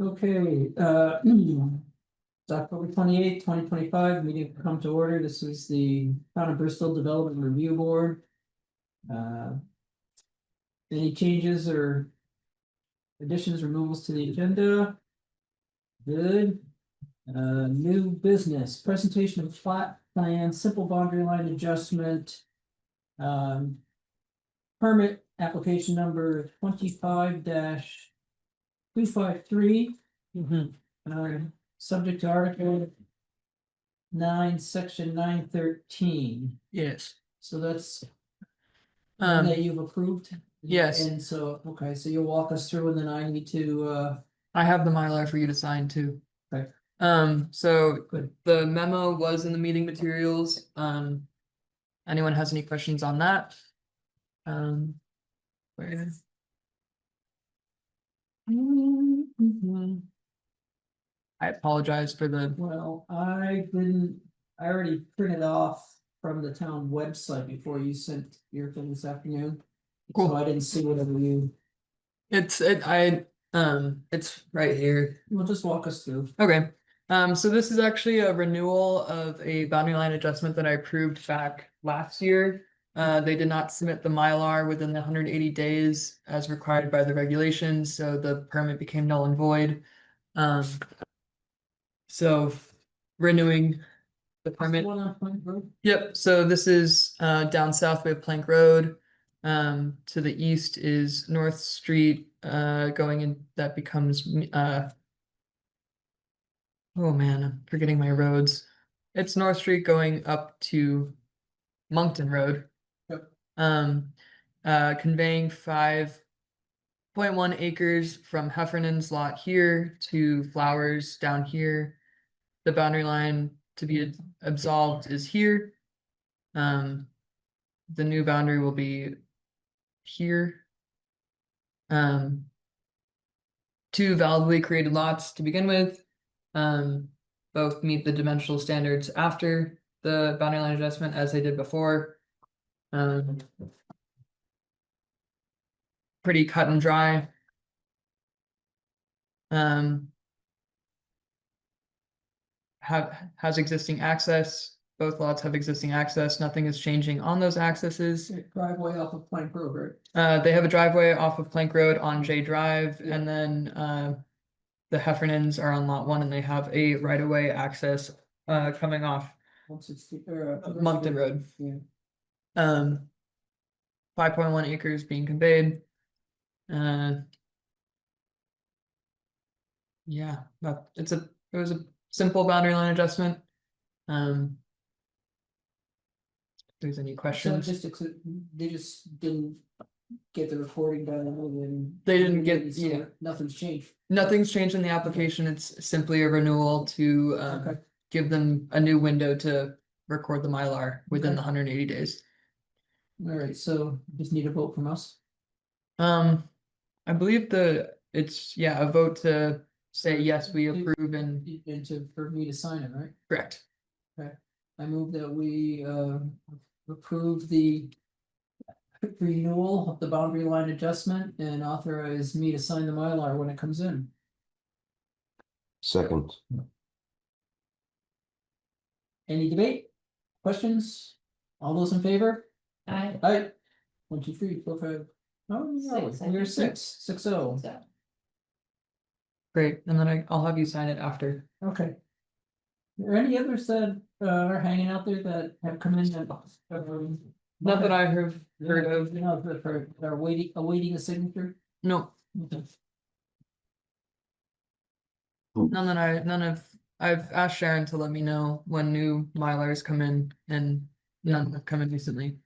Okay, it's October 28th, 2025, meeting will come to order. This is the Town of Bristol Development Review Board. Any changes or additions, removals to the agenda? Good. New business, presentation of flat plan, simple boundary line adjustment. Permit application number 25-253. Subject to Article 9, Section 913. Yes. So that's one that you've approved? Yes. And so, okay, so you'll walk us through and then I need to, I have the Mylar for you to sign too. Okay. So Good. the memo was in the meeting materials. Anyone has any questions on that? Where? I apologize for the, Well, I already printed off from the town website before you sent your thing this afternoon. So Cool. I didn't see whatever you, it's right here. well, just walk us through. Okay. So this is actually a renewal of a boundary line adjustment that I approved back last year. They did not submit the Mylar within the 180 days as required by the regulations, so the permit became null and void. So renewing the permit. One on Plank Road? Yep, so this is down south by Plank Road. To the east is North Street, going in, that becomes oh man, I'm forgetting my roads. It's North Street going up to Moncton Road. Yep. Conveying 5.1 acres from Heffernan's lot here to Flowers down here. The boundary line to be absolved is here. The new boundary will be here. Two validly created lots to begin with. Both meet the dimensional standards after the boundary line adjustment as they did before. Pretty cut and dry. Has existing access. Both lots have existing access. Nothing is changing on those accesses. Driveway off of Plank Road, right? They have a driveway off of Plank Road on J Drive, Yeah. and then the Heffernans are on lot 1, and they have a right-of-way access coming off Moncton Road. Yeah. 5.1 acres being conveyed. Yeah, it was a simple boundary line adjustment. If there's any So questions. they just didn't get the recording done and They didn't get, so yeah. Nothing's changed. Nothing's changed in the application. It's simply a renewal to Okay. give them a new window to record the Mylar within Okay. the 180 days. All right, so just need a vote from us. I believe it's a vote to say yes, we approve and For me to sign it, right? correct. Okay, I move that we approve the renewal of the boundary line adjustment and authorize me to sign the Mylar when it comes in. Second. Any debate? Questions? All those in favor? Aye. Aye. 1, 2, 3, 4, 5. Oh, no, Six, I we're think. 6-0. So, Great, and then I'll have you sign it after. Okay. Are there any others that are hanging out there that have come in that Not that I have heard of. You know, that are awaiting a signature? No, Okay. I've asked Sharon to let me know when new Mylars come in, and none have come in recently.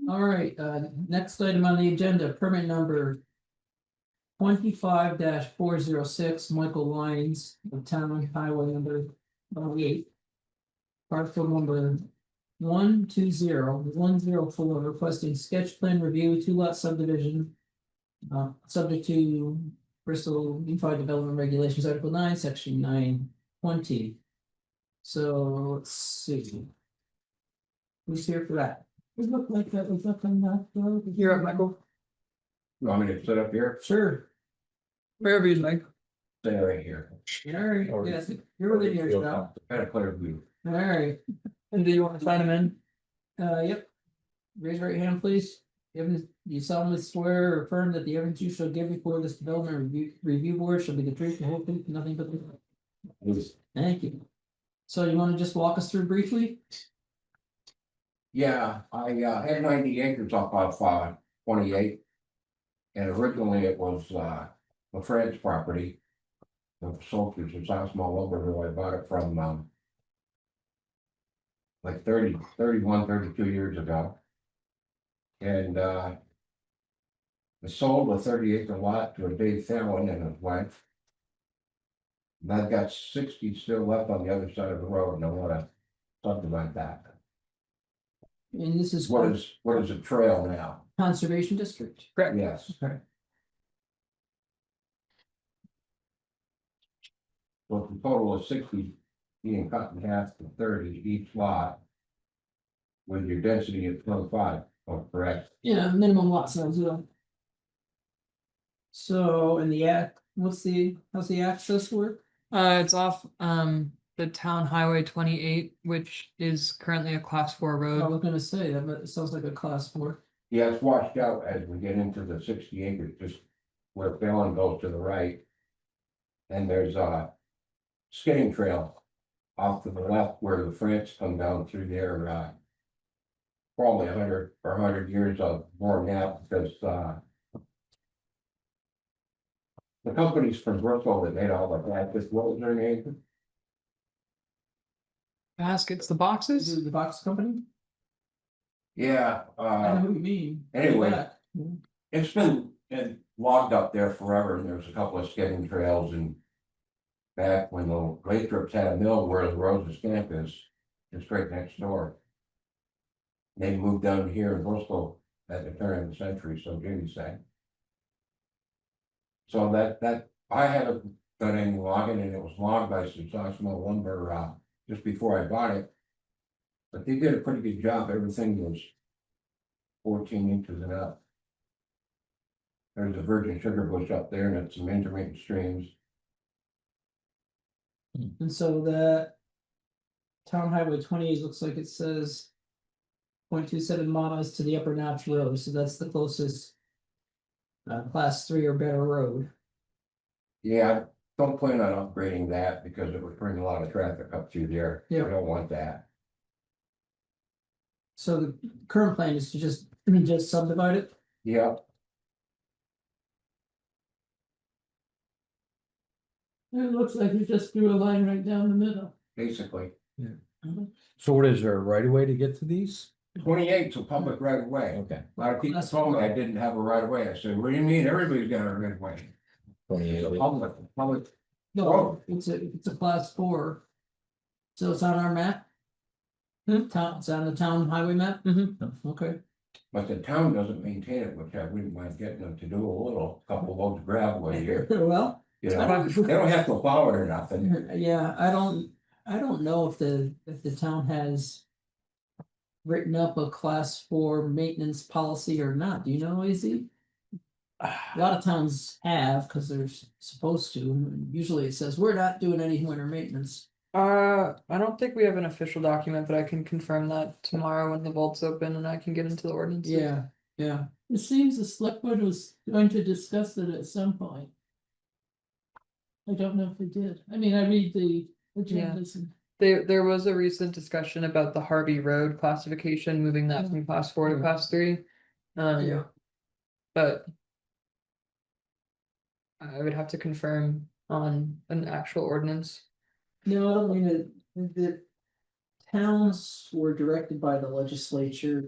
All right, next item on the agenda, permit number 25-406, Michael Lyons, of Town Highway number 8. Parcel number 120-104, requesting sketch plan review, 2-lot subdivision. Subject to Bristol Unified Development Regulations, Article 9, Section 920. So let's see. Who's here for that? It looked like that was up on that road. You're up, Michael. You want me to sit up here? Sure. Wherever you'd like. Stay right here. Alright, yes, you're within your shop. Got a clear view. Alright, And do you want to sign them in? yep. Raise your right hand, please. You solemnly swear or affirm that the evidence you shall give before this development review board shall be the truth, the whole truth, and nothing but the truth. Please. Thank you. So you wanna just walk us through briefly? Yeah, I had 90 acres off of 28. And originally it was my friend's property. The Soldiers, it's a small lumber who I bought it from like 32 years ago. And I sold a 30-acre lot to a Dave Fallon and his wife. And I've got 60 still left on the other side of the road, and I wanna subdivide that. And this is What is a trail now? conservation district. Correct. Yes. Okay. So it's a total of 60 being cut in half to 30 each lot. With your density of 25, oh, correct? Yeah, minimum lot size, yeah. So, and how's the access work? It's off the town highway 28, which is currently a class 4 I road. was gonna say that, but it sounds like a class 4. Yeah, it's washed out as we get into the 60 acres, just where Fallon goes to the right. And there's a skidding trail off to the left where the France come down through there, probably 100 years of worn out because, the companies from Bristol that made all the baskets, what was their name? Baskets, the Is boxes? it the box company? Yeah, I know who you mean. anyway. Back. it's been logged up there forever, and there's a couple of skidding trails and. Back when the Lathrops had a mill where the Rose's camp is, it's right next door. They moved down here in Bristol at the turn of the century, so Jimmy said. So that I haven't done any logging, and it was logged by Sosimo Lumber just before I bought it. But they did a pretty good job. Everything was 14 inches and up. There's a virgin sugar bush up there, and it's some intermittent streams. And so that town highway 28 looks like it says 0.27 miles to the upper notch road, so that's the closest class 3 or better road. Yeah, I don't plan on upgrading that because it would bring a lot of traffic up through there. Yeah. I don't want that. So the current plan is to just subdivide it. Yeah, It looks like you just drew a line right down the middle. basically. So what is there, a right of way to get to these? 28's a public right of way. Okay. A lot of people told me I didn't have a right of way. I said, what do you mean? Everybody's got a right of way. It's a 28. public, No, it's a class 4. So it's on our map. It's on the town highway map. Okay. but the town doesn't maintain it, which I wouldn't mind getting them to do couple loads of gravel a year. Well. You know, they don't have to plow it or nothing. Yeah, I don't know if the town has. Written up a class 4 maintenance policy or not, do you know, Izzy? A lot of towns have, cause they're supposed to, and usually it says, we're not doing any winter maintenance. I don't think we have an official document, but I can confirm that tomorrow when the vault's open and I can get into the ordinance. Yeah. It seems the select board was going to discuss it at some point. I don't know if they did, I mean, I read the agendas and. There was a recent discussion about the Harvey Road classification, moving that from class 4 to Yeah. class 3. Yeah. But I would have to confirm on an actual ordinance. No, I don't mean it, the towns were directed by the legislature.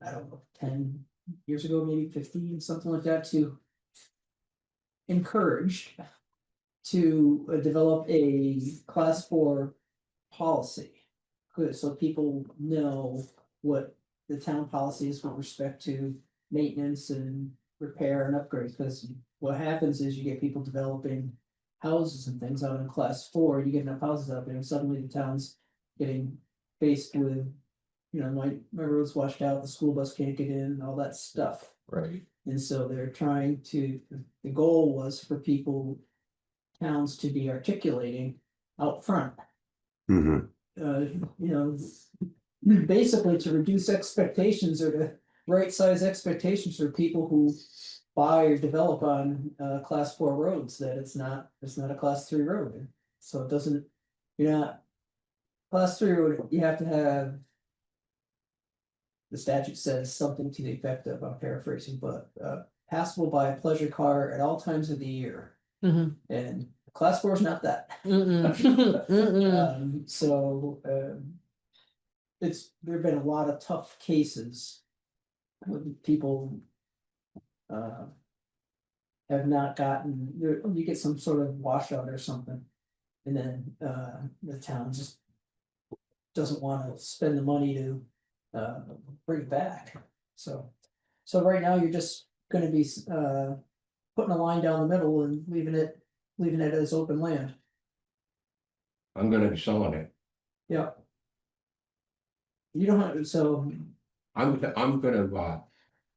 I don't know, 10 years ago, maybe 15, something like that, to. Encourage. To develop a class 4 policy. Good, so people know what the town policy is with respect to maintenance and repair and upgrades, because what happens is you get people developing houses and things out in class 4, you get enough houses out there, and suddenly the town's getting faced with, you know, my road's washed out, the school bus can't get in, all that stuff. Right. And so they're trying to, the goal was for people, towns to be articulating out front. Mhm. You know, basically to reduce expectations or to right size expectations for people who buy or develop on class 4 roads, that it's not a class 3 road. So it doesn't, you're not, class 3 road, you have to have. The statute says something to the effect of, I'm paraphrasing, but passable by a pleasure car at all times of the year. Mhm. And class 4 is not that. Mm-mm. So there've been a lot of tough cases. When people have not gotten, you get some sort of washout or something. And then the town just doesn't want to spend the money to bring it back. So right now you're just gonna be putting a line down the middle and leaving it as open land. I'm gonna be selling it. Yeah. You don't have, so, I'm gonna,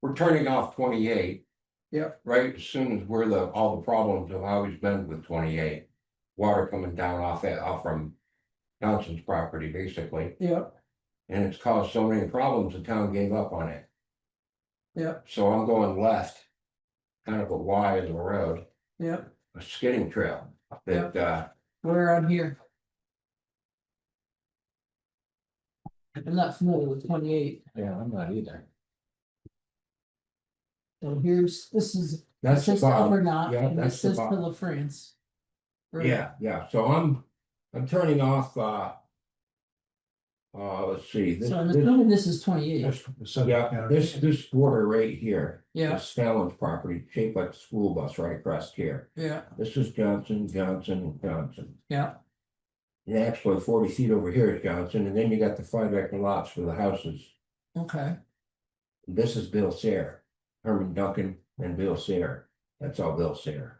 we're turning off 28. yeah, Right, as soon as all the problems have always been with 28. Water coming down off from Johnson's property, basically, yeah, and it's caused so many problems, the town gave up on it. yeah, So I'm going left, kind of a Y in the road, yeah, a skidding trail that, we're on here. I'm not familiar with 28, Yeah, I'm not either. so this is, that's it the says bottom. Upper Knot, Yeah, and it that's the says bottom. Pillow France. Right. Yeah, so I'm turning off, let's see, So I'm assuming this is 28, this border right here. Yeah. Is Fallon's property, shaped like a school bus right across here. yeah, This is Johnson, Johnson, Johnson. yeah, And actually 40 feet over here is Johnson, and then you got the 5 acre lots for the houses. okay, This is Bill Sayre, Herman Duncan and Bill Sayre. That's all Bill Sayre.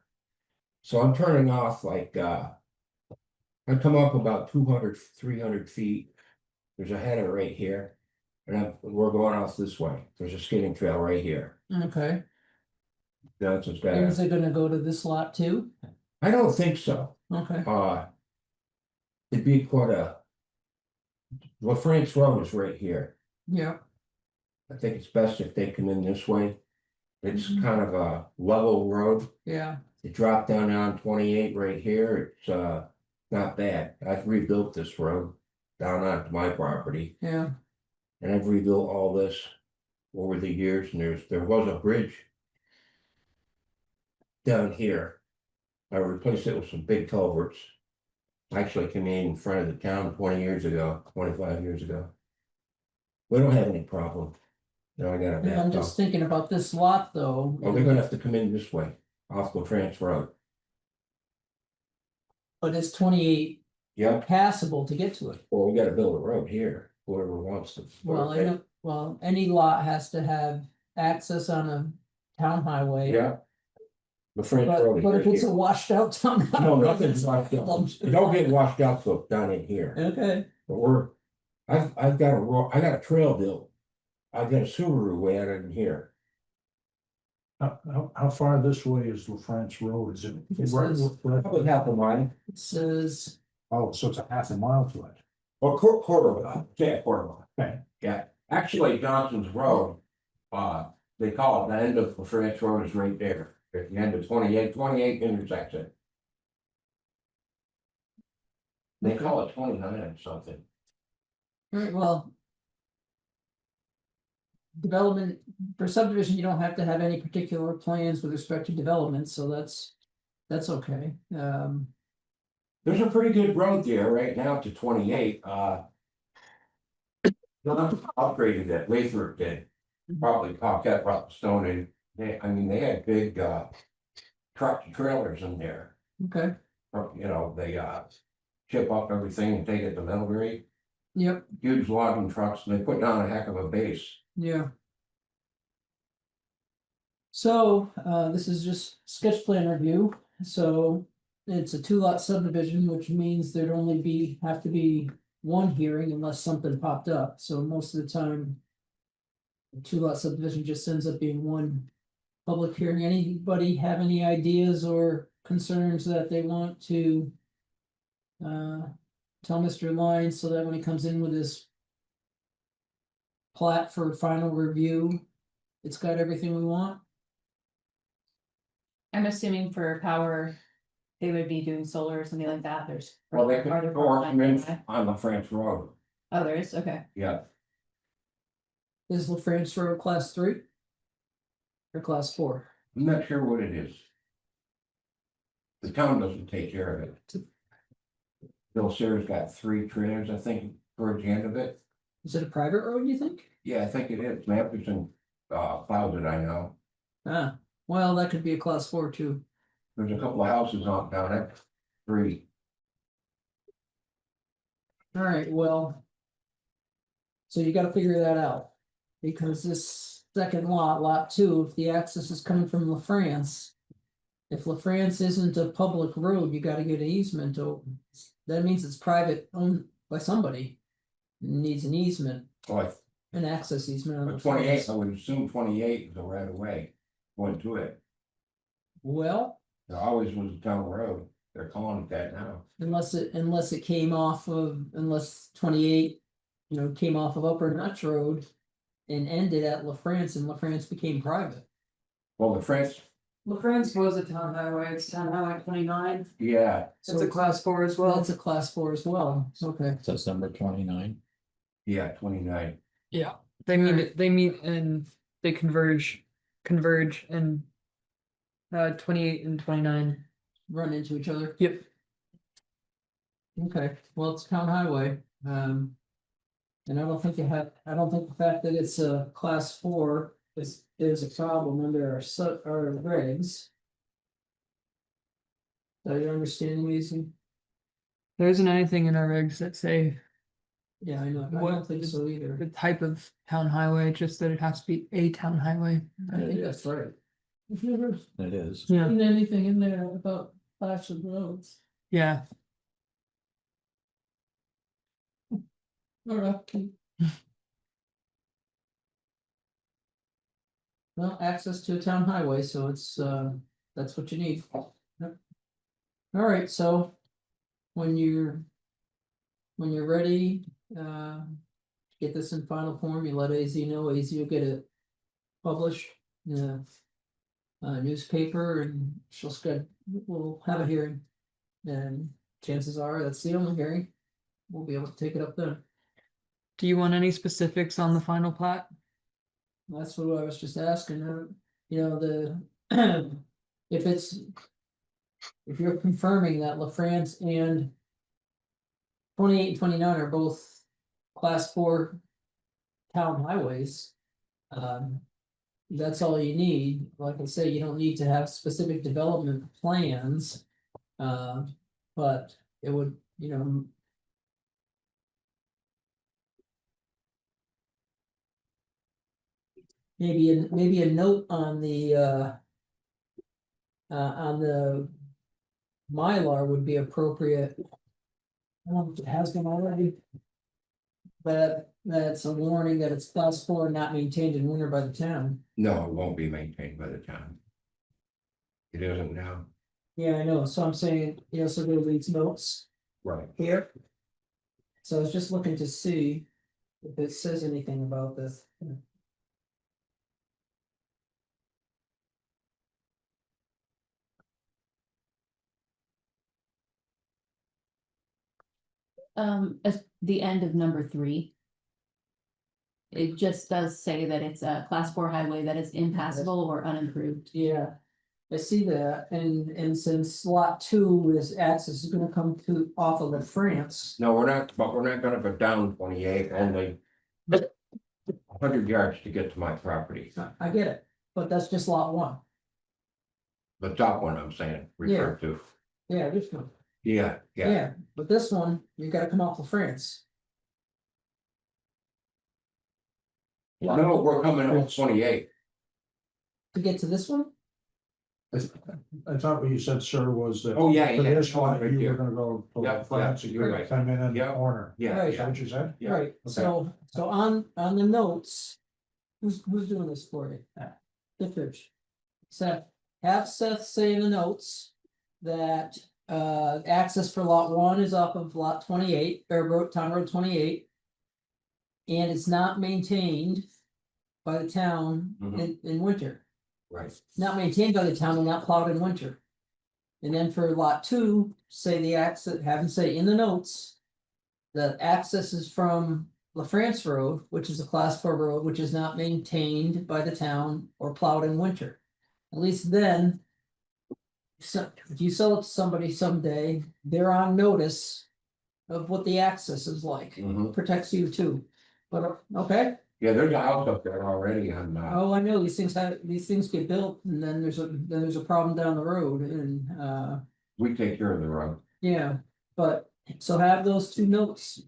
So I'm turning off like, I come up about 200, 300 feet. There's a header right here. And we're going off this way. There's a skidding trail right here. okay. Johnson's got Is a, it gonna go to this lot too? I don't think so. Okay, It'd be quite well, Frank's Road is right here. yeah, I think it's best if they come in this way. It's Mhm. kind of a level road. yeah, You drop down on 28 right here. It's not bad. I've rebuilt this road down onto my property, yeah, and I've rebuilt all this over the years. And there was a bridge down here. I replaced it with some big culverts. Actually came in front of the town 20 years ago, 25 years ago. We don't have any problem. I got a yeah, I'm bathtub. just thinking about this lot though. Oh, they're gonna have to come in this way, off the France Road. But it's 28 Yeah, passable to get to it. well, we gotta build a road here, whoever wants to. Well, I know, well, any lot has to have access on a town highway. Yeah. The French Road is But right if it's a here. washed out town. No, highway, nothing's it's washed out. problems. It don't get washed out till down in here, Okay, but I've got I got a trail built. I've got a Subaru way out in here. How far this way is La France Road? Is it? Probably half a mile, it says, Oh, so it's a half a mile to it. or quarter of a mile, say a quarter mile. Okay. Yeah, actually Johnson's Road, they call it the end of the France Road is right there, at the end of 28 intersects it. They call it 29 or something. right, well. Development, for subdivision, you don't have to have any particular plans with respect to development, so that's okay, There's a pretty good road there right now to 28, they'll have to upgrade it, Lathrop did, probably Popcat brought the stone in, they had big, truck trailers in there. okay, You know, they, chip up everything and take it to Millbury, yep, huge logging trucks, and they put down a heck of a base. yeah. So, this is just sketch plan review, so it's a 2-lot subdivision, which means there'd only have to be one hearing unless something popped up, so most of the time. 2 lot subdivision just ends up being one public hearing. Anybody have any ideas or concerns that they want to tell Mr. Lyons so that when he comes in with his plat for final review, it's got everything we want? I'm assuming for power, they would be doing solar or something like that, there's. Well, they are could there store them in power lines? on the France Road, Oh, there is, okay. yeah, Is LaFrance Road class 3? Or class 4? I'm not sure what it is. The town doesn't take care of it. Bill Sears got 3 trailers, I think, towards the end of it. Is it a private road, you think? Yeah, I think it is. Matheson plowed it, I know. Ah, well, that could be a class 4 too. There's a couple of houses on down it. 3. Alright, well. So you gotta figure that out. Because this second lot, lot 2, if the access is coming from LaFrance. If LaFrance isn't a public road, you gotta get an easement, that means it's private owned by somebody. Needs an easement, So an access easement on but 28, I LaFrance. would assume 28 is the right of way. Going to it. Well, There always was a town road. They're calling it that now. unless it came off of, unless 28. Came off of Upper Nutch Road. And ended at LaFrance and LaFrance became private. Well, the French, LaFrance was a town highway, it's town highway 29. yeah, It's a class 4 as well. That's a class 4 as well, okay. Says number 29. yeah, 29. Yeah, they meet and they converge and 28 and 29. Run into each other. Yep. Okay, well, it's town highway, and I don't think the fact that it's a class 4 is a problem under our regs. Are you understanding me? Izzy? There isn't anything in our regs that say Yeah, I know, I What don't think so the either. type of town highway, just that it has to be a town highway. I think that's right. Have you ever It is. Yeah, seen anything in there about class of roads? yeah. Alright. Well, access to a town highway, so it's, that's what you need. Yep. Alright, so. When you're ready, get this in final form, you let AZ know, AZ will get it published. Newspaper and we'll have a hearing. And chances are, that's the only hearing. We'll be able to take it up then. Do you want any specifics on the final plat? That's what I was just asking, if you're confirming that LaFrance and 28 and 29 are both class 4 town highways. That's all you need, like I say, you don't need to have specific development plans. But it would, maybe a note on the Mylar would be appropriate. I don't know if it has been already. But that's a warning that it's class 4 not maintained in winter by the town. No, it won't be maintained by the town. It isn't now. Yeah, I know, so I'm saying, so there these notes Right. here. So I was just looking to see if it says anything about this. As the end of number 3. It just does say that it's a class 4 highway that is impassable or unimproved. Yeah, I see that, and since lot 2 is access is gonna come to off of the France. No, we're not gonna go down 28, only 100 yards to get to my property. I get it, but that's just lot 1. The top one I'm saying, refer to. Yeah, this one. Yeah, yeah. Yeah, but this one, you gotta come off of France. No, we're coming up 28. To get to this one? I thought what you said, sir, was that. Oh, yeah, For yeah. this one, Right you here. were gonna go to Yeah, France, yeah, and you're you're right. gonna come in the Yeah. corner. Yeah, Right. Is that yeah. what you said? Yeah, Right, okay. so on the notes. who's doing this for you? Seth. Seth, have Seth say in the notes that access for lot 1 is off of lot 28 or town road 28. And it's not maintained by the town in winter. Right. Not maintained by the town and not plowed in winter. And then for lot 2, say the access, have them say in the notes. The access is from La France Road, which is a class 4 road, which is not maintained by the town or plowed in winter. At least then. So if you sell it to somebody someday, they're on notice. Of what the access is like, protects you too, but okay. Yeah, there's a house up there already on, Oh, I know, these things get built and then there's a problem down the road and, we take care of the road. yeah. But, so have those 2 notes,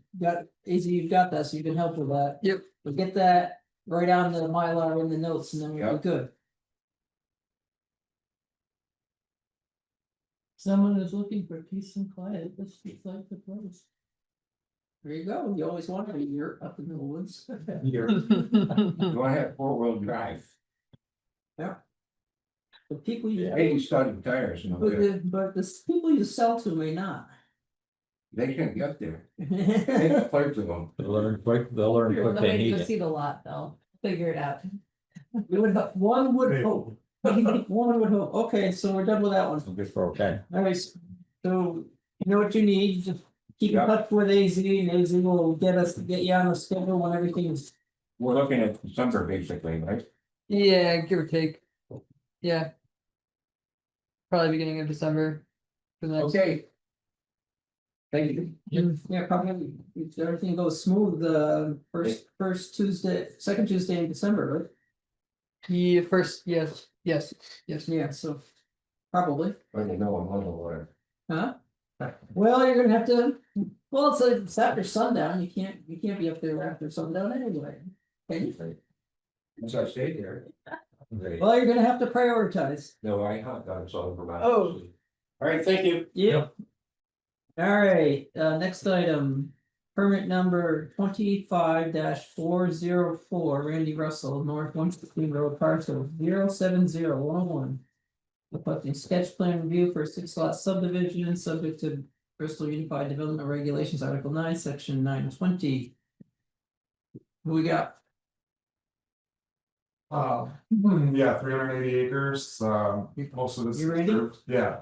you've got that, so you can help with that. Yep. But get that right on the Mylar in the notes and then we'll be good. Someone is looking for peace and quiet, this looks like the place. There you go, you always wanted a year up in the woods. Here, do I have 4-wheel drive? The people you. Hey, studded tires, no good. But the people you sell to may not. They can't get there. They can play to them. They'll learn quick, The they way to need go it. see the lot, though, figure it out. One would Hey. hope. One would hope. Okay, so we're done with that one. Okay. Alright, so you know what you need, just keep in Yep. touch with AZ and AZ will get you on the schedule when everything's. We're looking at December basically, right? Yeah, give or take. Yeah. Probably beginning of December. For the next. Okay. Thank you. Yeah, probably if everything goes smooth, first Tuesday, second Tuesday in December, right? Yeah, first, yes. Yeah, so probably. I don't know, I'm on the water. Huh? Well, you're gonna have to, well, it's after sundown, you can't be up there after sundown anyway. Can you? Since I stayed there. They- Well, you're gonna have to prioritize. No, I hot dogs all over my. Oh. All right, thank you. Yep. Alright, next item, permit number 25-404, Randy Russell, North 116 Road, parcel 070101. Requesting sketch plan review for a 6-lot subdivision, subject to Bristol Unified Development Regulations, Article 9, Section 920. Who we got? Yeah, 380 acres, most of this. You ready? Yeah,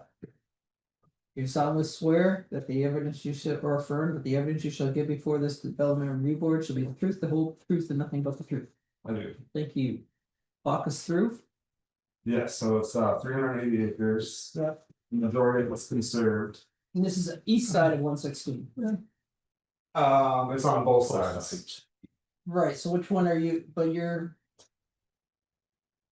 You solemnly swear that the evidence you shall, or affirm that the evidence you shall give before this development review board shall be the truth, the whole truth, and nothing but the truth. I do. Thank you. Walk us through. Yeah, so it's 380 acres. Yeah. The majority of it's conserved. And this is the east side of 116. It's on both sides. Right, so which one are you, but you're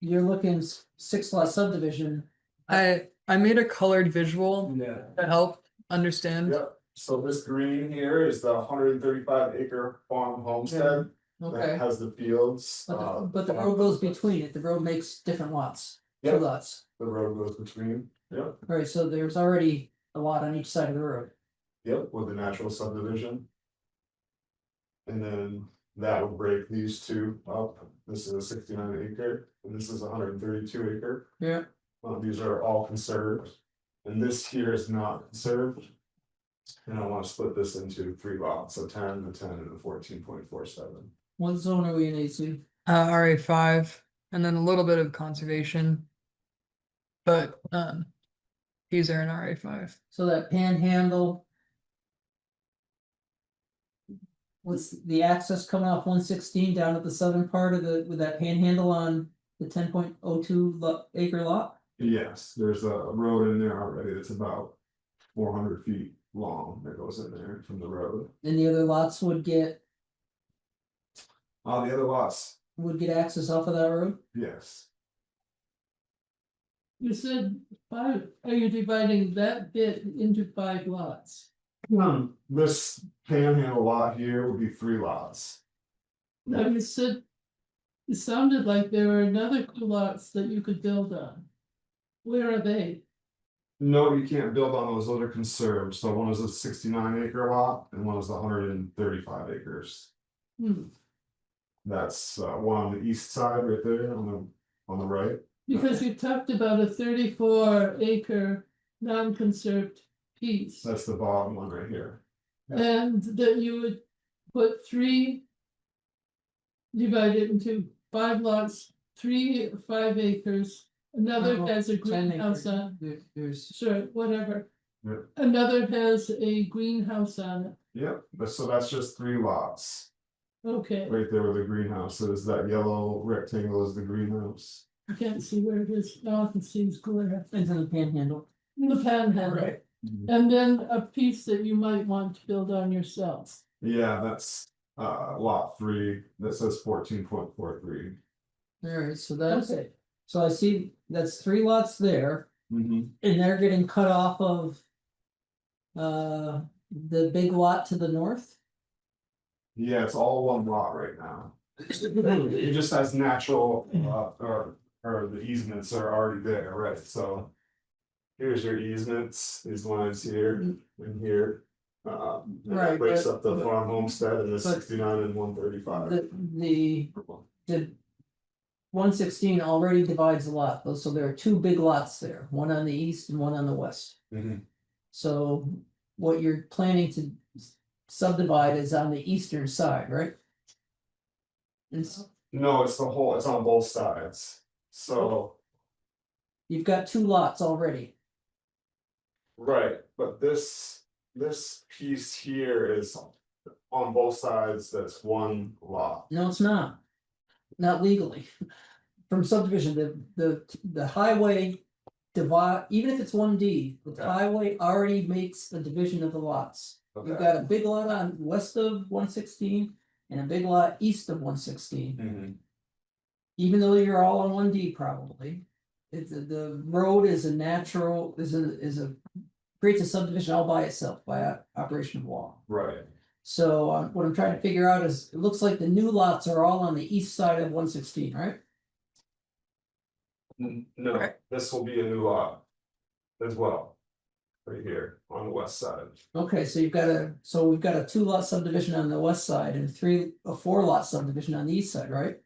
looking 6-lot subdivision. I made a colored visual Yeah. to help understand. Yep, so this green here is the 135 acre farm homestead that Okay, has the fields. but the road goes between it, the road makes different lots, 2 Yep. lots. The road goes between, yep, Right, so there's already a lot on each side of the road. yep, with the natural subdivision. And then that would break these 2 up. This is a 69 acre and this is a 132 acre. Yeah. These are all conserved, and this here is not conserved. And I wanna split this into 3 lots, a 10, a 10, and a 14.47. What zone are we in, AC? RA5, and then a little bit of conservation. But these are in RA5. So that panhandle. What's the access coming off 116 down at the southern part of with that panhandle on the 10.02 acre lot? Yes, there's a road in there already, it's about 400 feet long that goes in there from the road. And the other lots would get The other lots, access off of that road? yes, You said 5, are you dividing that bit into 5 lots? this panhandle lot here would be 3 lots. Now you said, it sounded like there were another 2 lots that you could build on. Where are they? No, you can't build on those are conserved, so one is a 69 acre lot and one is 135 acres. That's one on the east side right there on the right. Because you talked about a 34-acre non-conserved piece. That's the bottom one right here. And that you would put 3. Divide it into 5 lots, 3 5 acres, another No, has a 10 greenhouse acres. on, There's, sure, whatever. Yeah. Another has a greenhouse on it, Yep, so that's just 3 lots, okay, right there where the greenhouse is, that yellow rectangle is the greenhouse. I can't see where it is, now I can see it's clear. it's in the panhandle. In the panhandle, Right. and then a piece that you might want to build on yourself. Yeah, that's lot 3, that says 14.43. Alright, so that's, Okay, so I see that's 3 lots there, and they're getting cut off of. The big lot to the north, Yeah, it's all one lot right now. It just has natural, or the easements are already there, right, so. Here's your easements, these lines here and here. And Right, that breaks but- up the farm homestead and the but- 69 and 135. the 116 already divides a lot, so there are 2 big lots there, one on the east and one on the west. Mhm. So what you're planning to subdivide is on the eastern side, right? It's, No, it's on both sides, so, you've got 2 lots already, right, but this piece here is. On both sides, that's one lot. no, it's not. Not legally. From subdivision, the highway divide, even if it's 1D, the Okay. highway already makes the division of the lots. You've Okay. got a big lot on west of 116 and a big lot east of 116. Mhm. Even though you're all on 1D probably. It's the road is a natural, creates a subdivision all by itself by operation of law. Right, So what I'm trying to figure out is, it looks like the new lots are all on the east side of 116, right? no, this will be a new lot. As well. Right here on the west side. Okay, so we've got a 2-lot subdivision on the west side and a 4-lot subdivision on the east side, right?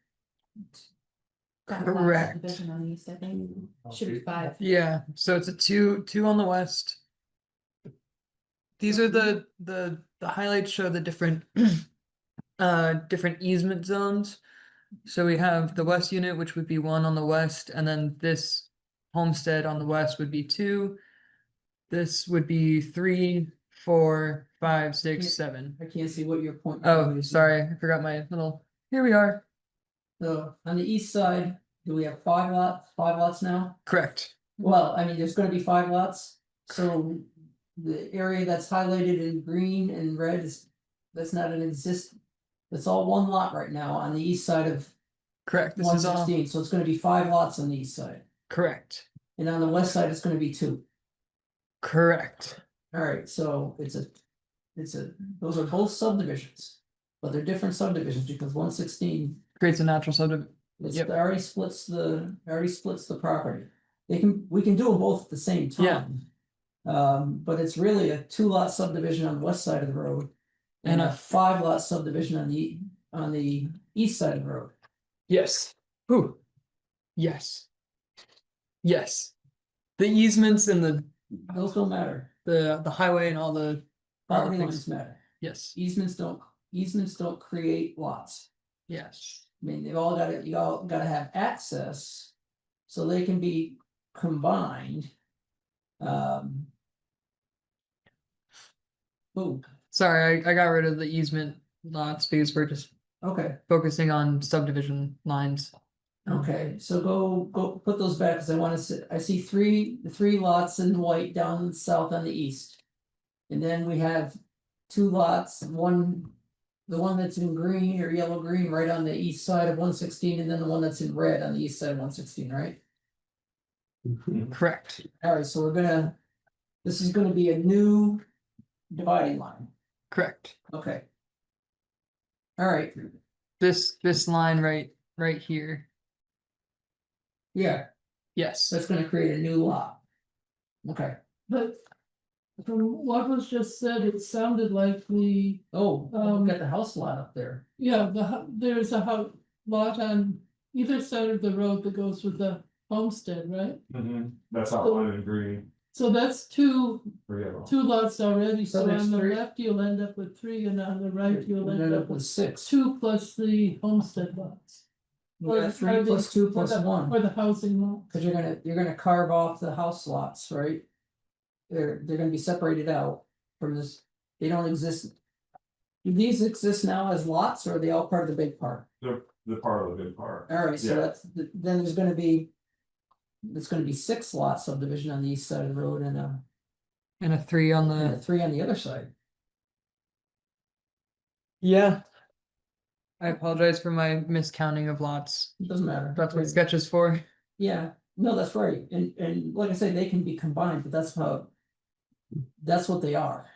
Got a lot of Correct. subdivision on the east, I think, should be 5. Yeah, so it's a two on the west. These are the highlights show the different different easement zones. So we have the west unit, which would be 1 on the west, and then this homestead on the west would be 2. This would be 3, 4, 5, 6, Yeah. 7. I can't see what your point. Oh, sorry, I forgot my little, here we are, So on the east side, do we have 5 lots now? correct. Well, I mean, there's gonna be 5 lots, so the area that's highlighted in green and red that's not an that's all 1 lot right now on the east side of Correct, this one is all, sixteen, so it's gonna be 5 lots on the east side. correct, And on the west side, it's gonna be 2. correct. Alright, so those are both subdivisions. But they're different subdivisions because 116, Creates a natural subdivision. it's Yep. already splits the property. We can do them both at the same time. But it's really a 2-lot subdivision on the west side of the road. And a 5-lot subdivision on the east side of the road. Yes. Who? Yes. Yes. The easements and Those don't matter, the highway and all the property things. lines matter, Yes. easements don't create lots. Yes. I mean, you all gotta have access. So they can be combined. Ooh, Sorry, I got rid of the easement lots because we're just okay, focusing on subdivision lines. okay, so go put those back, cause I see 3 lots in white down south on the east. And then we have 2 lots, the one that's in green or yellow green right on the east side of 116, and then the one that's in red on the east side of 116, right? Correct. Alright, so this is gonna be a new dividing line, Correct. okay. Alright, This line right here. yeah, Yes. that's gonna create a new lot. Okay, But from what was just said, it sounded like the, Oh, we've got the house lot up there. yeah, there's a lot on either side of the road that goes with the homestead, right? That's outlined in green. So that's two Three of them. lots already, So so there's on the three? left you'll end up with three, and on the right you'll We'll end up with six. two plus the homestead lots. We got 3 plus 2 plus or the- 1. Or the housing lot. Cause you're gonna carve off the house lots, right? They're gonna be separated out from this, they don't exist. Do these exist now as lots, or are they all part of the big park? They're the part of the big part. Alright, so Yeah. that's, then there's gonna be. There's gonna be 6 lot subdivision on the east side of the road and And a 3 on a the, 3 on the other side. yeah. I apologize for my miscounting of lots. It doesn't matter. That's what sketch is for. Yeah, no, that's right, and like I say, they can be combined, but that's how. That's what they are.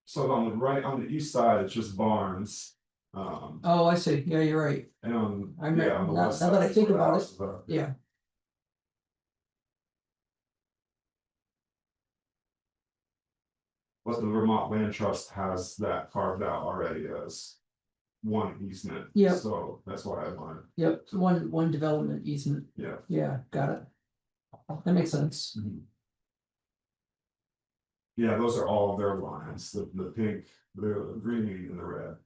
So on the right, on the east side, it's just barns. Oh, I see, yeah, you're right, And on, I remember- yeah, on the now- west now that I side is think where the about it, houses are. yeah. But the Vermont Land Trust has that carved out already as one easement. Yep. So that's why I wanted, Yep, one development easement, yeah. yeah, got it. That makes sense. Yeah, those are all their lines, the pink, the green and the red.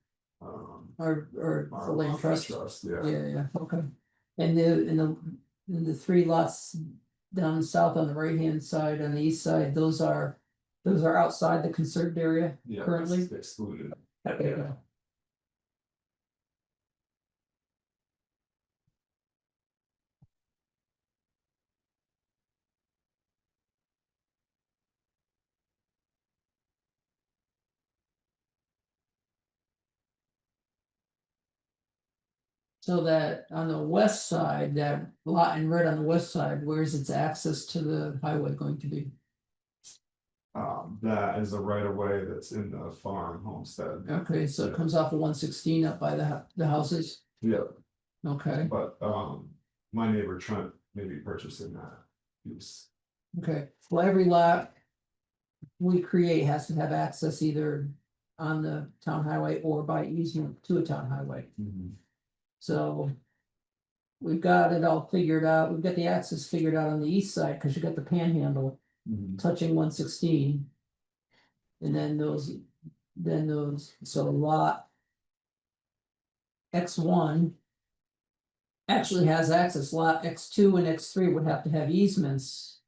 Or are the land trust, Yeah, yeah, okay. And the 3 lots down south on the right hand side, on the east side, those are outside the conserved area yeah, currently. it's excluded. Okay. Yeah. So that on the west side, that lot in red on the west side, where's its access to the highway going to be? That is a right of way that's in the farm homestead. Okay, so it comes off of 116 up by the houses, Yeah, okay, but my neighbor Trent may be purchasing that piece. okay, well, every lot. We create has to have access either on the town highway or by easement to a town highway, so. We've got it all figured out, we've got the access figured out on the east side, cause you got the panhandle touching 116. And then those, so lot. X1. Actually has access, lot X2 and X3 would have to have easements.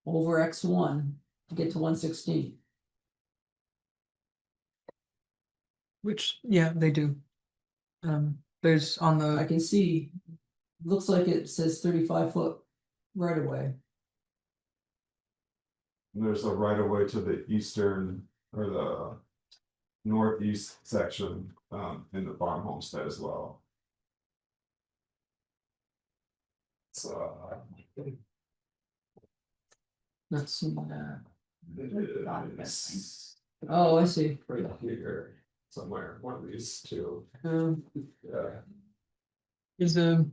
Over X1 to get to 116. Which, yeah, they do. There's on I the, can see. Looks like it says 35-foot right away. There's a right of way to the eastern or the northeast section in the farm homestead as well. So Let's see, it is oh, I see, right here somewhere, one of these two. Yeah, is a,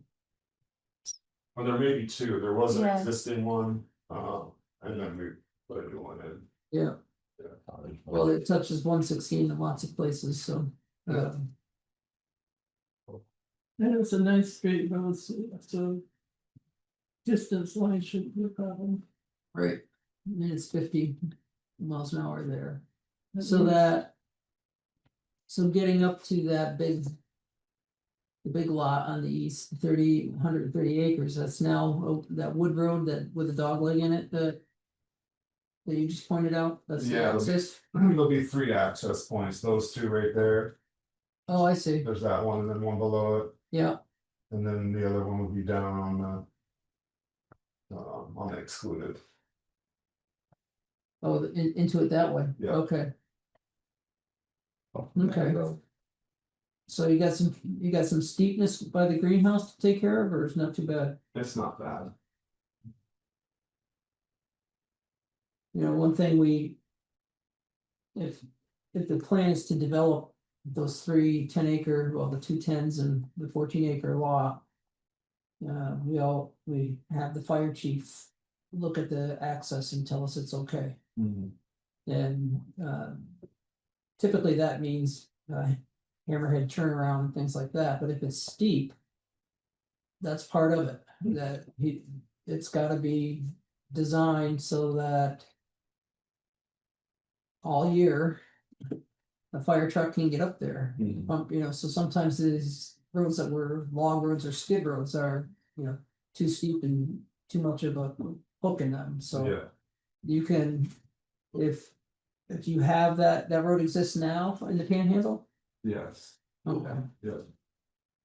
well, there may be two, there was an Yeah. existing one, and then we put a new one in. yeah, well, it touches 116 in lots of places, so. And it's a nice straight road, so. Distance line shouldn't be a problem. Right, I mean, it's 50 miles an hour there, That so means- that. So getting up to that big. The big lot on the east, 130 acres, that's now that wood road that with a dog leg in it, that. That you just pointed out, that's the Yeah, access, There'll be 3 access points, those two right there, oh, I see, there's that one and then one below it, yeah, and then the other one would be down on the excluded. oh, into it that way, Yeah. okay. Okay. So you got some steepness by the greenhouse to take care of, or it's not too bad? It's not bad. You know, one thing we. If the plan is to develop those 3 10-acre, well, the 2 10s and the 14-acre lot. We have the fire chief look at the access and tell us it's okay. Mhm. And typically that means hammerhead turnaround and things like that, but if it's steep, that's part of it, that it's gotta be designed so that all year a fire truck can get up there. Mhm. You know, so sometimes these roads that were long roads or skid roads are, you know, too steep and too much of a hook in them, so. Yeah, You can, if you have that road exists now in the panhandle, yes, okay. yeah.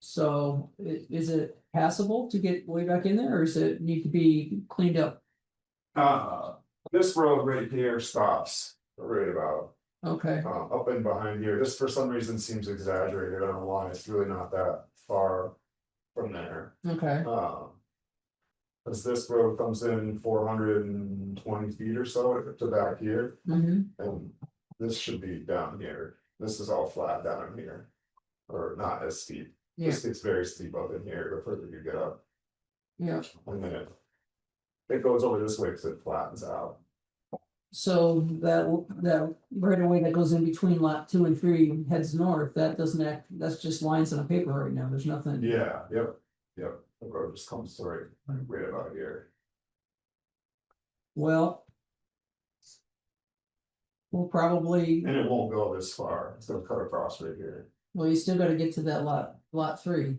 So is it passable to get way back in there, or does it need to be cleaned up? This road right here stops right about, Okay, up and behind here, this for some reason seems exaggerated, I don't know why, it's really not that far from there. okay, As this road comes in 420 feet or so to back here, mm-hmm, and this should be down here, this is all flat down in here. Or not as steep, yeah, this gets very steep up in here the further you get up, yeah. and then it goes over this way because it flattens out. So that right away that goes in between lot 2 and 3 heads north, that doesn't act, that's just lines on a paper right now, there's nothing. Yeah, yep, the road just comes to right about here. Well. We'll probably, And it won't go this far, it's gonna cut across right here. well, you still gotta get to that lot 3.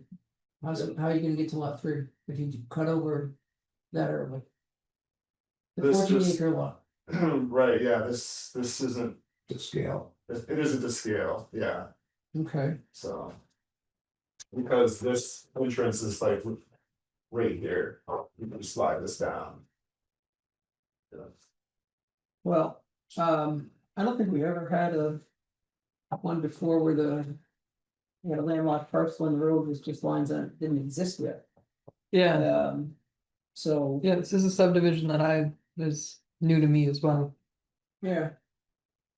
How are you gonna get to lot 3 if you cut over that early? The This 14 just- acre lot, Right, yeah, this isn't, To scale. it isn't to scale, yeah, okay, so. Because this entrance is like right here, you can slide this down. Yeah. well, I don't think we ever had one before where you had a landlocked parcel and the road was just lines that didn't exist yet. Yeah, So, yeah, this is a subdivision that is new to me as well. yeah.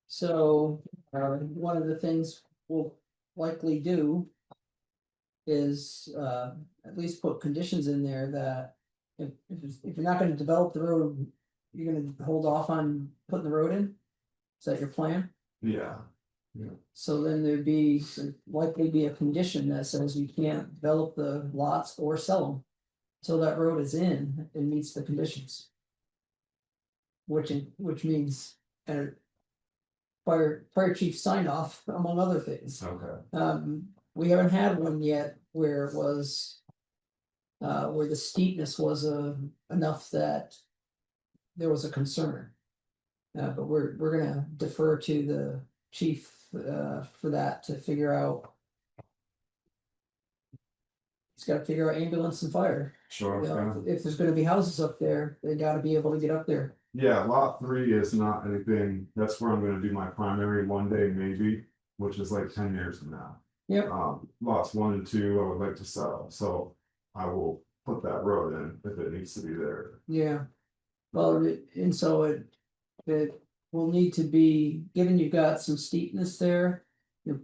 So, one of the things we'll likely do is, at least put conditions in there that if you're not gonna develop the road, you're gonna hold off on putting the road in? Is that your plan? Yeah, So then there'd likely be a condition that says you can't develop the lots or sell them. Till that road is in and meets the conditions. Which means, fire chief sign off, among other things. okay, We haven't had one yet where it was. Where the steepness was enough that. There was a concern. But we're gonna defer to the chief, for that to figure out. He's gotta figure out ambulance and fire, sure, you know, yeah. if there's gonna be houses up there, they gotta be able to get up there. Yeah, lot 3 is not anything, that's where I'm gonna do my primary one day maybe, which is like 10 years from now. Yep, Lots 1 and 2, I would like to sell, so I will put that road in if it needs to be there. yeah. Well, and so it will need to be, given you've got some steepness there.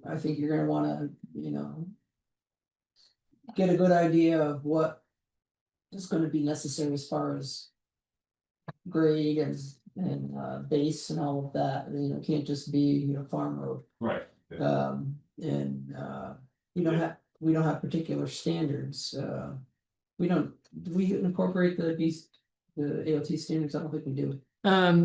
I think you're gonna wanna, get a good idea of what is gonna be necessary as far as grade and base and all of that, it can't just be, farm road. Right. We don't have particular standards, do we incorporate the AOT standards? I don't think we do.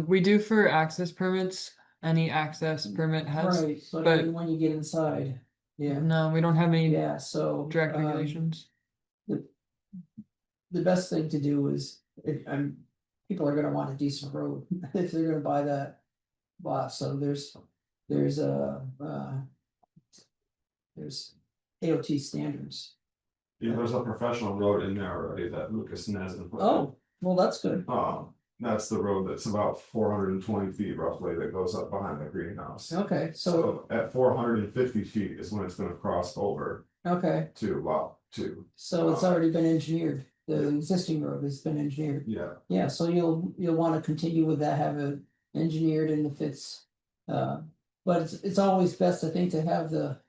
We do for access permits, any access permit has, Right, but but- when you get inside, yeah, no, we don't have any yeah, so. direct regulations. The best thing to do is, people are gonna want a decent road if they're gonna buy that lot, so there's AOT standards. Yeah, there's a professional road in there already that Lucas Nez. Oh, well, that's good, That's the road that's about 420 feet roughly that goes up behind the greenhouse. okay, so, So at 450 feet is when it's gonna cross over okay, to lot 2. so it's already been engineered, the existing road has been engineered. Yeah, Yeah, so you'll wanna continue with that, have it engineered and if it's, but it's always best, I think, to have the.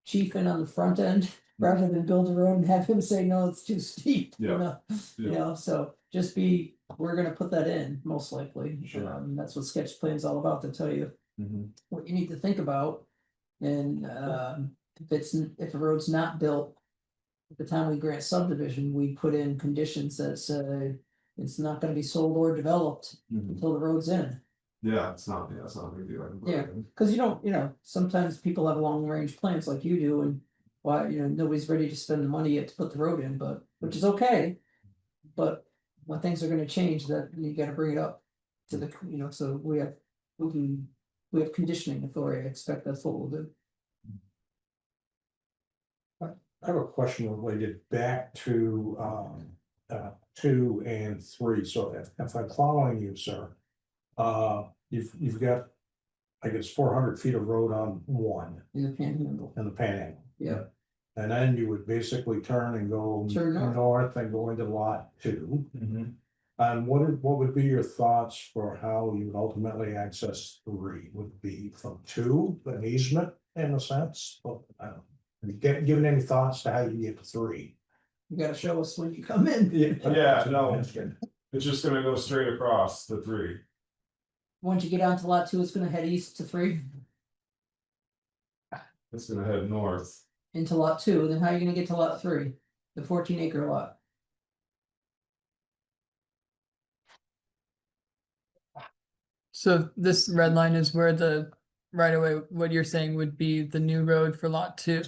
Chief in on the front end, rather than build a road and have him say, no, it's too steep, Yeah, You know, so, just be, we're gonna put that in, most likely. Sure. That's what sketch plan's all about, to tell you what you need to think about. And if a road's not built. At the time we grant subdivision, we put in conditions that say it's not gonna be sold or developed until the road's in. Yeah, it's not a big deal. I can put it Yeah. in. Cause you don't, sometimes people have long range plans like you do, and why, nobody's ready to spend the money yet to put the road in, but, which is okay. But when things are gonna change, that you gotta bring it up to the, so we have conditioning authority, I expect that's what we'll do. I have a question related back to 2 and 3, so if I'm following you, sir. You've got, I guess, 400 feet of road on 1 In the panhandle, in the panhandle. yeah, And then you would basically turn and go Turn north. north and go into lot 2. And what would be your thoughts for how you would ultimately access 3? Would it be from 2, an easement in a sense? Well, I don't know. Have you given any thoughts to how you get to 3? you gotta show us when you come in. Yeah, no. It's just gonna go straight across the 3. Once you get down to lot 2, it's gonna head east to 3, It's gonna head north. into lot 2, then how are you gonna get to lot 3? The 14-acre lot. So this red line is where the right of way, what you're saying would be the new road for lot 2.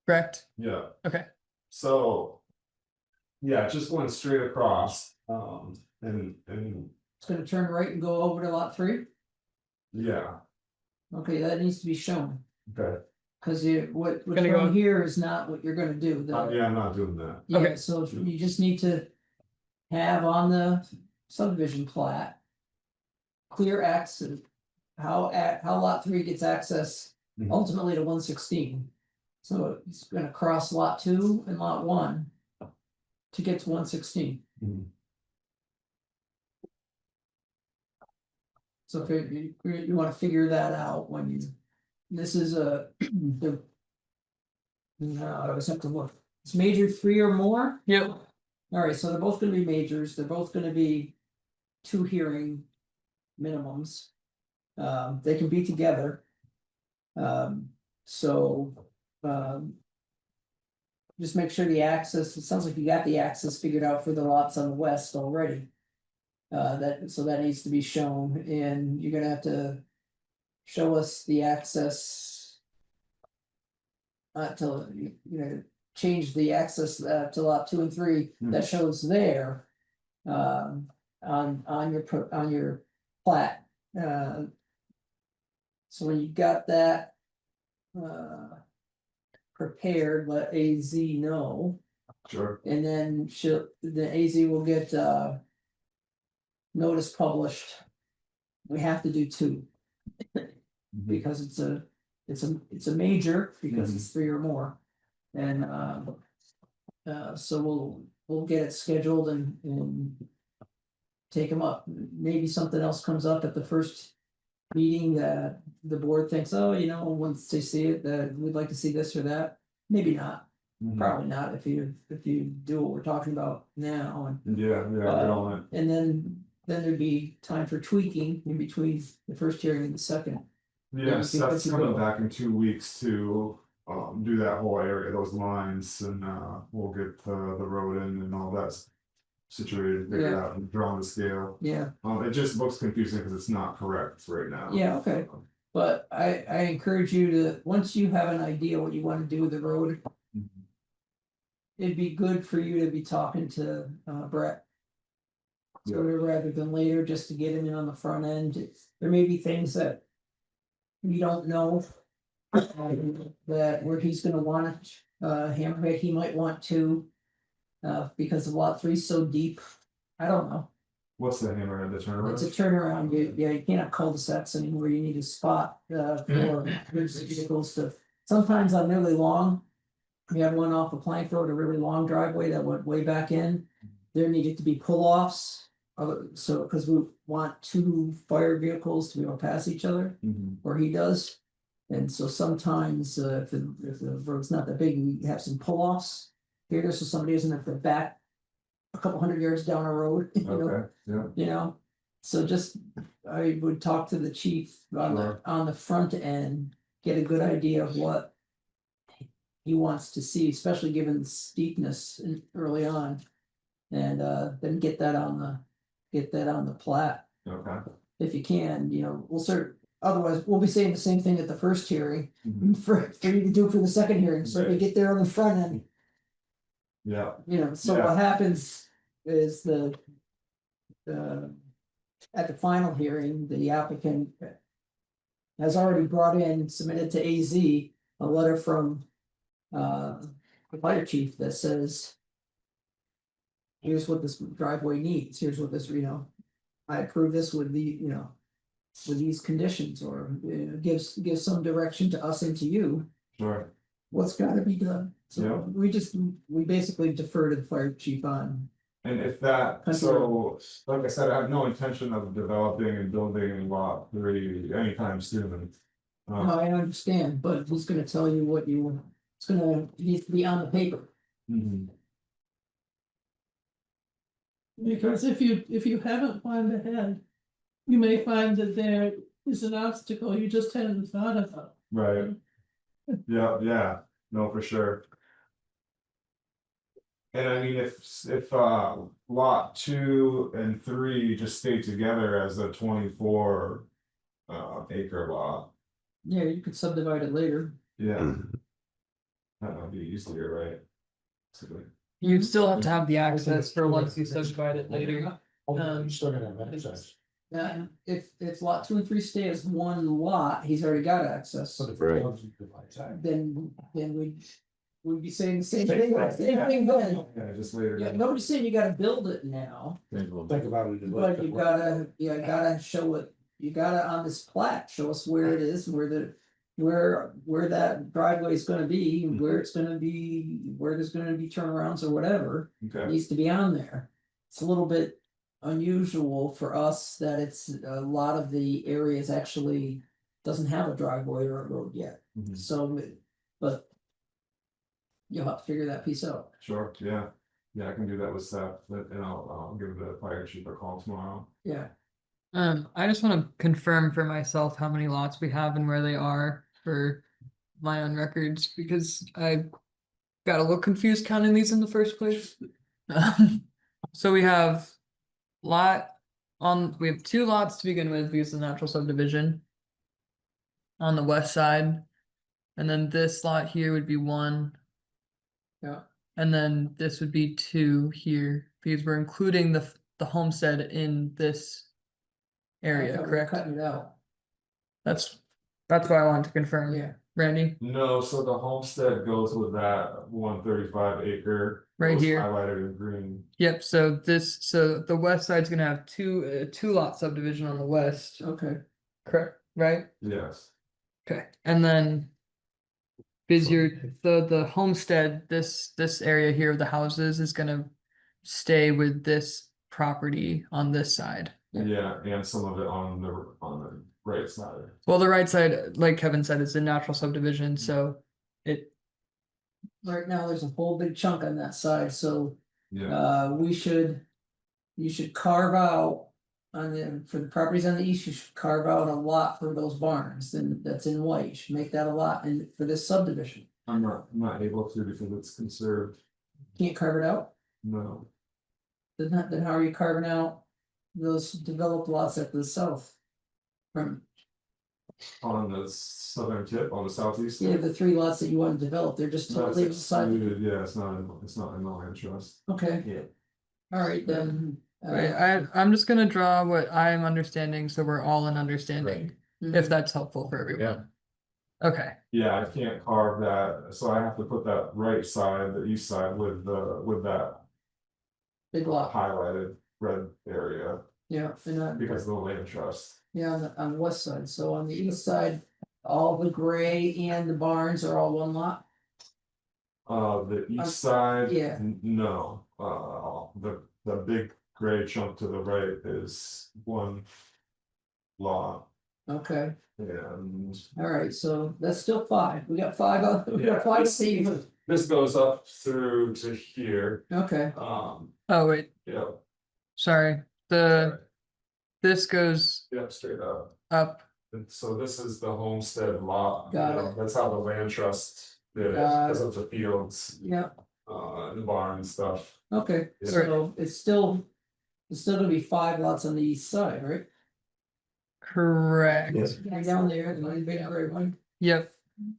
Correct? Yeah. Okay. So. Yeah, just went straight across, and It's gonna turn right and go over to lot 3, yeah, okay, that needs to be shown. okay, Cause what's Gonna go- shown here is not what you're gonna do. yeah, I'm not doing that. Yeah, Okay. so you just need to have on the subdivision plat. Clear access, how lot 3 gets access Mhm. ultimately to 116. So it's gonna cross lot 2 and lot 1. To get to 116. Mhm. So if you wanna figure that out when you, this is the. No, I always have to look, it's major 3 or more. Yep. Alright, so they're both gonna be majors, they're both gonna be 2 hearing minimums. They can be together. So, just make sure the access, it sounds like you got the access figured out for the lots on the west already. That needs to be shown, and you're gonna have to show us the access. Change the access to lot 2 and 3 that shows there. On your plat. So when you got that. Prepared, let AZ know, Sure. and then the AZ will get notice published. We have to do 2. Because it's a major, because it's 3 or more. And so we'll get it scheduled and take them up. Maybe something else comes up at the first meeting that the board thinks, oh, once they see it, that we'd like to see this or that. Maybe not, probably not, if you do what we're talking about now. Yeah, get on it. And then there'd be time for tweaking in between the first hearing and the second. Yeah, you Seth's can coming go. back in 2 weeks to do that whole area, those lines, and we'll get the road in and all that situated, figured Yeah. out and drawn the scale. Yeah, It just looks confusing because it's not correct right now. Yeah, okay. but I encourage you to, once you have an idea what you wanna do with the road. Mhm. It'd be good for you to be talking to Brett. Sooner rather than later, just to get him in on the front end. There may be things that. We don't know. That where he's gonna want it, hammerhead, he might want to. Because the lot 3 is so deep. I don't know, What's the hammerhead, the turnaround? it's a turnaround, you can't have cul-de-sacs anymore, you need a spot, for vehicles to. Sometimes on really long. We had one off a plank road, a really long driveway that went way back in. There needed to be pull-offs. So, cause we want 2 fire vehicles to be able to pass each other, Mhm. or he does. And so sometimes, if the road's not that big, we have some pull-offs. Here, so somebody doesn't have to back a couple hundred yards down a road, Okay, yeah, you know? So just, I would talk to the chief Sure. on the front end, get a good idea of what he wants to see, especially given the steepness early on. And then get that on the plat, okay. if you can, otherwise, we'll be saying the same thing at the first hearing. Mhm. For you to do for the second hearing, so if you get there on the front end, Yeah, so what happens is at the final hearing, the applicant has already brought in, submitted to AZ, a letter from the fire chief that says, here's what this driveway needs, here's what this, I approve this with with these conditions, or gives some direction to us and to you, sure. what's gotta be done. Yeah. So we basically defer to the fire chief on. And if that, Country so, like I said, I have no intention of developing and building lot 3 anytime soon. No, I understand, but who's gonna tell you what it's gonna need to be on the paper. Mhm. Because if you haven't planned ahead, you may find that there is an obstacle you just hadn't thought about. Right. Yeah, yeah, no, for sure. And I mean, if lot 2 and 3 just stay together as a 24 acre lot, Yeah, you could subdivide it later. yeah. That would be easier, right? So, You'd still have to have the access for once you subdivide it later. You still gonna have access. If lot 2 and 3 stay as one lot, he's already got access, So if Right. it doesn't divide that. then we'd be saying the same thing then. Yeah, just later. Yeah, nobody's saying you gotta build it now, Think about it. but you gotta show it, you gotta on this plat, show us where it is, where that driveway is gonna be, where it's gonna be, where there's gonna be turnarounds or whatever. Okay, Needs to be on there. It's a little bit unusual for us that it's a lot of the areas actually doesn't have a driveway or a road yet, mhm, so, but. You'll have to figure that piece out. sure, yeah. Yeah, I can do that with Seth, and I'll give the fire chief a call tomorrow. Yeah, I just wanna confirm for myself how many lots we have and where they are for my own records, because I got a little confused counting these in the first place. So we have we have 2 lots to begin with, because of the natural subdivision. On the west side, and then this lot here would be 1. yeah, And then this would be 2 here, because we're including the homestead in this I area, thought we were correct? cutting it out, That's what I wanted to confirm. yeah, Randy, No, so the homestead goes with that 135 acre. Right was here. Highlighted in green. yep, so the west side's gonna have 2 lot subdivision on the west, okay, correct, right? Yes, Okay, and then. Because the homestead, this area here of the houses is gonna stay with this property on this side. yeah, and some of it on the right side. Well, the right side, like Kevin said, is a natural subdivision, so it, right now, there's a whole big chunk on that side, so, Yeah, you should carve out. For the properties on the east, you should carve out a lot for those barns, and that's in white, you should make that a lot, and for this subdivision, I'm not able to because it's conserved. can't carve it out. No, Then how are you carving out those developed lots at the south? From, on the southern tip, on the southeast. yeah, the 3 lots that you want to develop, they're just That's totally beside, excluded, yeah, it's not in the land trust. okay. Yeah. Alright, then. right, I'm just gonna draw what I'm understanding, so we're all in understanding, if mhm. that's helpful for everyone. Okay, Yeah, I can't carve that, so I have to put that right side, the east side with that Big lot, highlighted red area yeah, and because of the land trust. yeah, on the west side, so on the east side, all the gray and the barns are all one lot. The east side. yeah. No, the big gray chunk to the right is one lot. Okay, And all right, so that's still five. We got five, we got five C's. this goes up through to here, Okay, Oh, wait, yeah, sorry, this goes yeah, straight up. up, And so this is the homestead lot, you Got know, that's how the land trust did it, Got because of the fields, yeah, and the barn and stuff. okay, Yeah. so it's still gonna be five lots on the east side, right? correct, Right down there, the one big gray one. yep.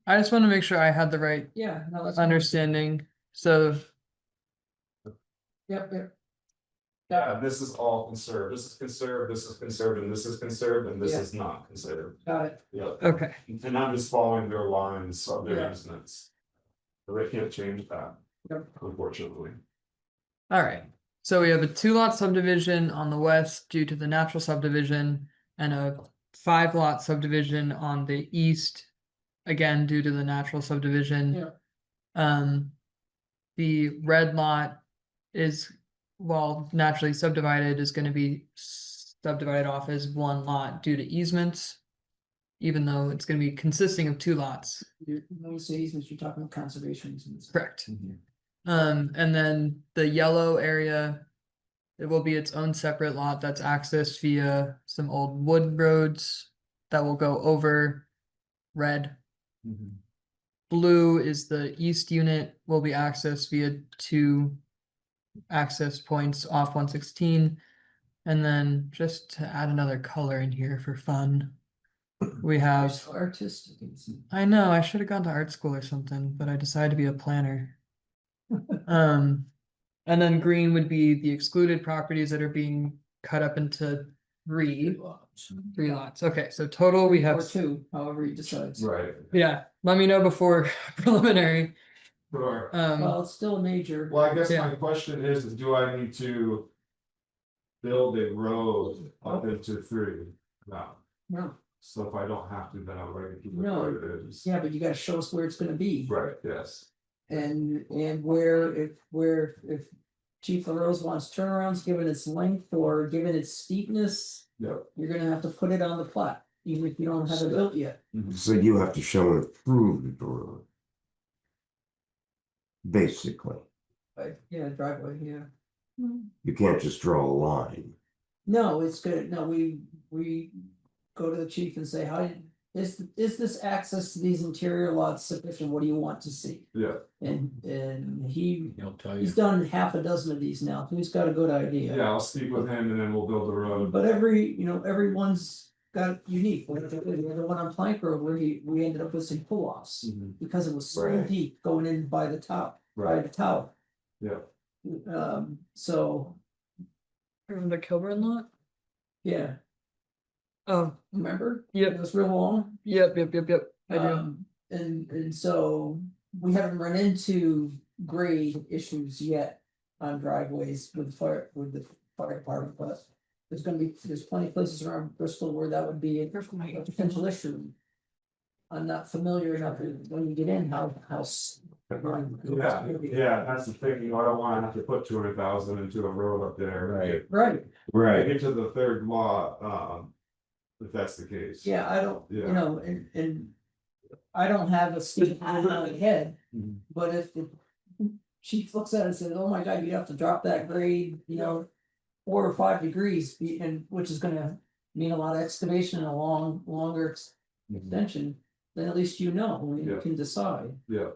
I just want to make sure I had the right Yeah, no, that's. fine. understanding, so, Yep, yep, Yeah, this is all conserved, this is conserved, this is conserved, and this is conserved, and this Yeah. is not considered, got it. yeah. okay, And I'm just following their lines of their Yeah. easements. So they can't change that, Yep. unfortunately. alright. So we have a 2-lot subdivision on the west due to the natural subdivision, and a 5-lot subdivision on the east. Again, due to the natural subdivision. Yeah. The red lot is, well, naturally subdivided, is gonna be subdivided off as 1 lot due to easements. Even though it's gonna be consisting of 2 lots, When you say easements, you're talking about conservation easements. correct? And then the yellow area. It will be its own separate lot that's accessed via some old wood roads that will go over. Red. Blue is the east unit, will be accessed via 2 access points off 116. And then just to add another color in here for fun. We have, So artistic. easement. I know, I should have gone to art school or something, but I decided to be a planner. And then green would be the excluded properties that are being cut up into 3 lots. Okay, so total we Or have, two, however you decide. Right. yeah, let me know before preliminary. Sure. Well, it's still a major. Well, I guess Yeah. my question is do I need to build a road up into 3? No. No, So if I don't have to, then I'm ready to keep it No. where it is. yeah, but you gotta show us where it's gonna be. Right, yes. And if Chief LaRose wants turnarounds, given its length or given its steepness, Yep. you're gonna have to put it on the plat, even if you don't have it built yet. So you have to show an approved road. Basically, But, yeah, driveway, yeah. you can't just draw a line. No, it's good, no, we go to the chief and say, how, is this access to these interior lots sufficient, what do you want to see? Yeah, And He'll tell he's done half a dozen of these now, so he's got a good idea. yeah, I'll speak with him and then we'll build the road. But everyone's got unique, the one on Plank Road where we ended up with some pull-offs. Because it was so Right. deep going in by the top, by Right, the tower. yeah, So, Remember the Kilburn lot? yeah, Oh, remember? Yep. It was real long. yep. I do. And so we haven't run into grade issues yet on driveways with the fire department, but there's plenty of places around Bristol where that would be a potential issue. I'm not familiar enough with when you get in, how. yeah, that's the thing, you know, I don't wanna have to put 200,000 into a road up there. Right. Right, I Right. get to the 3rd lot, if that's the case. yeah, I don't, you Yeah. know, and I don't have a state in my head, Mhm. but if the chief looks at it and says, oh my God, you have to drop that grade, 4 or 5 degrees, and which is gonna mean a lot of excavation and a longer extension, then at least you know, and you Yeah. can decide. Yeah,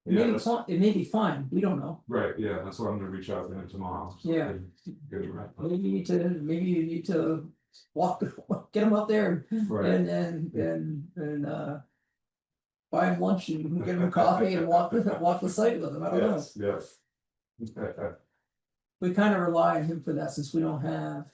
It may be fine, we don't know. right, yeah, that's what I'm gonna reach out to him tomorrow. Yeah. Get it right. Maybe you need to get them up there Right, and buy them lunch and get them a coffee and walk the site with them, I don't know. yes. We kind of rely on him for that since we don't have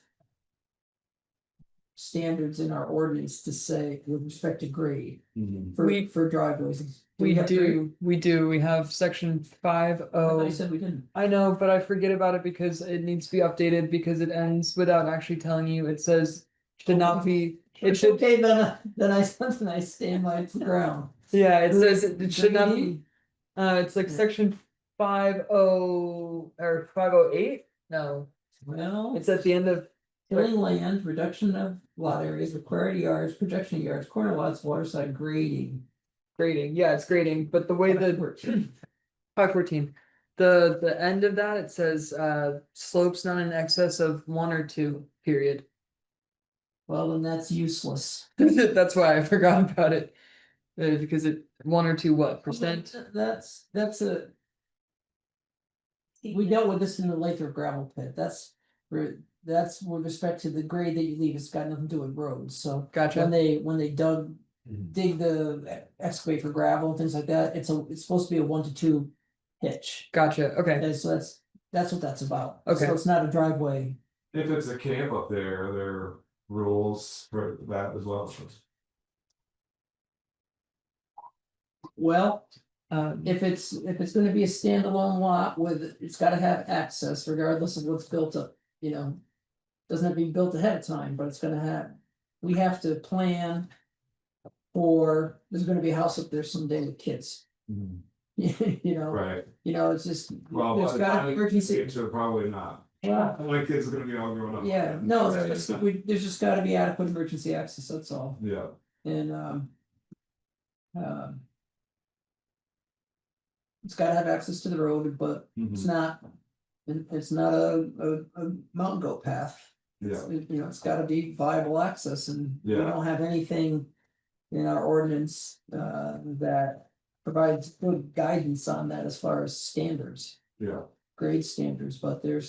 standards in our ordinance to say with respect to grade We- for driveways. We have grade? do, we have section I thought 5O. you said we didn't. I know, but I forget about it because it needs to be updated because it ends without actually telling you, it says. Should not be, it It's should, okay, then I stand my ground. yeah, it says it should not be, Grade. it's like section 50 or 508, no, Well, it's at the end of Tilling land, reduction of lot areas, required yards, projection yards, corner lots, waterside grading. Grading, yeah, it's grading, but the way the 514. The end of that, it says slopes not in excess of 1 or 2, period. Well, then that's useless. That's why I forgot about it. Because it 1 or 2 what percent? That's a. We dealt with this in the Lathrop gravel pit, that's with respect to the grade that you leave, it's got nothing to do with roads, so. When Gotcha. they dig the excavate for gravel and things like that, it's supposed to be a 1 to 2 pitch. Gotcha. Okay. And so that's what that's about. Okay. So it's not a driveway. If it's a camp up there, are there rules for that as well? Well, Um, if it's gonna be a standalone lot with, it's gotta have access regardless of what's built up, you know. Doesn't have to be built ahead of time, but it's gonna have, we have to plan. For, there's gonna be a house up there someday with kids. You know, Right, it's just, well, there's by the got time it emergency. gets to it, probably not. Yeah. My kids are gonna be all grown up. Yeah, no, there's just gotta be adequate emergency access, that's all, Yeah, and, it's gotta have access to the road, but it's mhm, not, it's not a mountain goat path. yeah, It's gotta be viable access, and we Yeah. don't have anything in our ordinance, that provides good guidance on that as far as standards, yeah, grade standards, but there,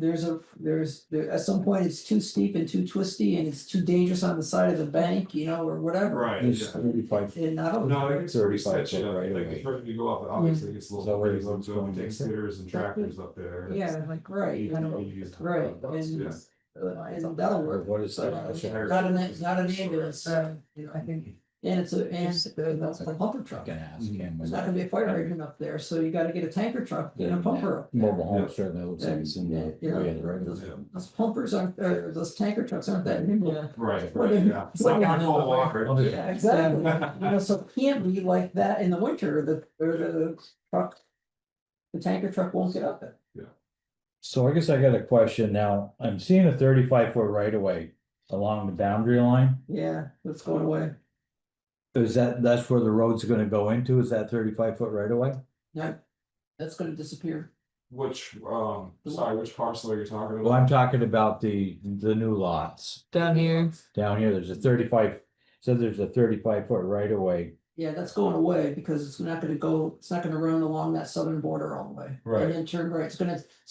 at some point, it's too steep and too twisty, and it's too dangerous on the side of the bank, or whatever. right, It's yeah. 35. And I don't. No, it's pretty 35 sketchy, foot right like, away. it's ready to go up, obviously, it's a Is that little where pretty the low, road's so going take to? scooters and tractors up there. Yeah, like, right, You know, use the right, bus, and, yeah. and that'll Or work. what is that? Not an ambulance, I think and it's a pumper truck. Can ask him. There's not gonna be a fire hydrant up there, so you gotta get a tanker truck and a pumper up there. Mobile home certainly looks like it's in the You know, way of the right. those- Yeah. Those pumpers aren't, or those tanker trucks aren't that nimble. Right, What right, if- yeah. It's not what gonna if- pull a walker. Yeah, exactly, so it can't be like that in the winter, the truck. The tanker truck won't get up it. So I guess I got a question now. I'm seeing a 35-foot right of way along the boundary line. Yeah, it's going away. That's where the road's gonna go into? Is that 35-foot right of way? Yeah, that's gonna disappear. Which, sorry, which parcel are you talking Well, I'm about? talking about the new lots. down here. Down here, there's a 35-foot right of way. Yeah, that's going away because it's not gonna run along that southern border all the way. Right. And then turn right, it's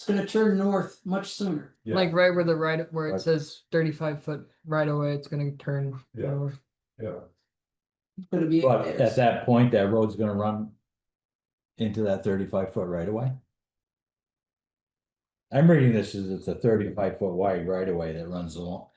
gonna turn north much sooner. Yeah. Like right where it Right. says 35-foot right away, it's gonna turn. Yeah. north. Yeah, It's gonna be. But at that point, that road's gonna run into that 35-foot right of way? I'm reading this as it's a 35-foot wide right of way that runs along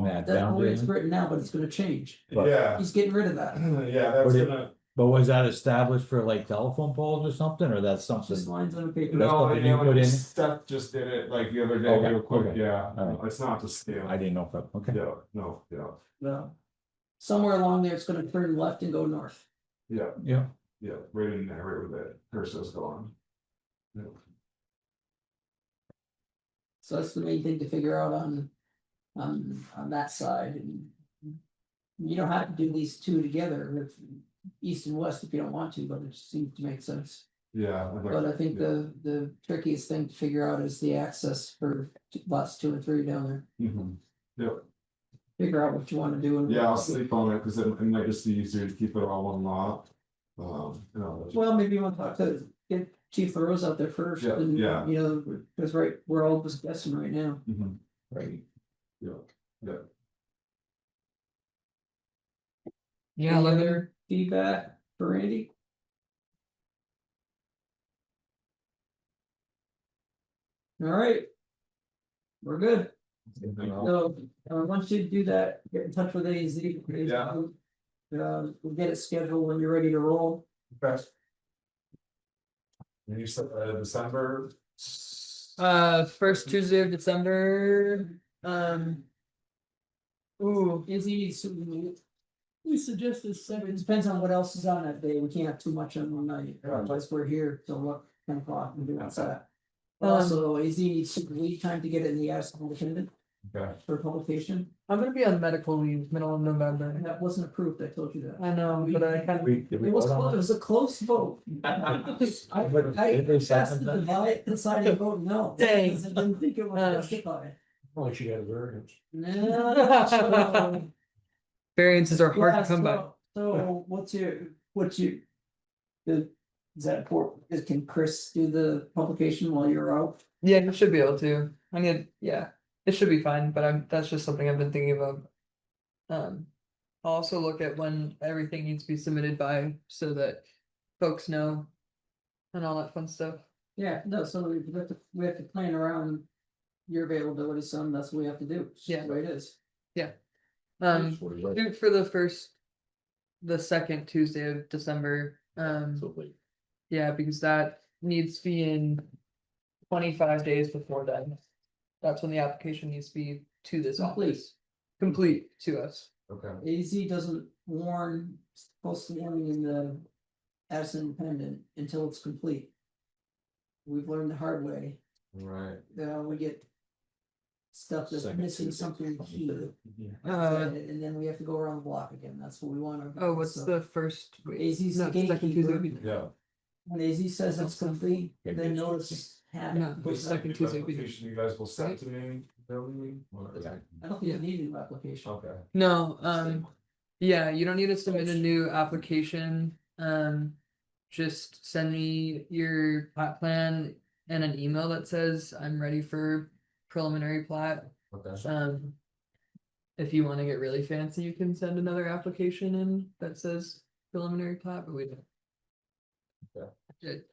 that That's the way boundary. it's written now, but it's gonna change. But- yeah, He's getting rid of that. yeah, that's But it- gonna, But was that established for like telephone poles or something, or that's something? Just lines on a paper. That's no, something you put in? Steph just did it like the other day, Okay, real quick, okay. yeah, Alright. it's not to scale. I didn't know, if okay. Yeah, no, yeah, No. Somewhere along there, it's gonna turn left and go north. yeah, Yeah, yeah, right in there, right where that cursor's going. Yeah. So that's the main thing to figure out on that side. And you don't have to do these two together with east and west if you don't want to, but it seems to make sense. Yeah. I'd like But to- I think yeah. the trickiest thing to figure out is the access for lots 2 and 3 down there. Mhm. Yep, Figure out what you wanna do and. yeah, I'll sleep on it, cause it might just be easier to keep it all one lot. Well, maybe you want to talk to, get Chief LaRose out there first, Yeah, and, yeah. because we're all just guessing right now. Mhm. right. Yeah, yeah. Yeah, Any let me, other feedback for Randy? All right. We're good. So, once you do that, get in touch with AZ. Yeah. We'll get it scheduled when you're ready to roll. Okay. And you said, December? first Tuesday of December, ooh, AZ needs to, We suggested it 7. depends on what else is on that day, we can't have too much on one night, otherwise we're here till what, 10 o'clock and doing that. Also, AZ needs super lead time to get it in the estimate. Okay. for publication. I'm gonna be on medical leave middle of And November. that wasn't approved, I told you that. I know, but I kind of, It was close, it was a close vote. I cast the deciding vote no. Dang. Because I didn't think it was justified. Oh, she got a variance. No. variances are hard Yeah, to come by. So what's your? Is that for, can Chris do the publication while you're out? Yeah, you should be able to. I need, yeah, it should be fine, but that's just something I've been thinking about. I'll also look at when everything needs to be submitted by so that folks know and all that fun stuff. Yeah, no, so we have to plan around your availability, son, that's what we have to do. It's just the way it is. Shoot for the second Tuesday of December. Yeah, because that needs to be in 25 days before then. That's when the application needs to be to this Complete. office. Complete to us. Okay. AZ doesn't post the warning in the as independent until it's complete. We've learned the hard way, Right. we get. Stuff that's Second missing Tuesday, something key, and then we have to go around the block again, that's what we wanna. Oh, what's the first? AZ's the No, second gatekeeper. Tuesday. Yeah. When AZ says it's complete, then notice have No. it. Wait, second Tuesday would be- Application you guys will send to me, building, or is it- I don't think you need a new application. Okay. No, yeah, you don't need to submit a new application. Just send me your plat plan and an email that says I'm ready for preliminary plat. Okay. If you want to get really fancy, you can send another application in that says preliminary plat, but we don't.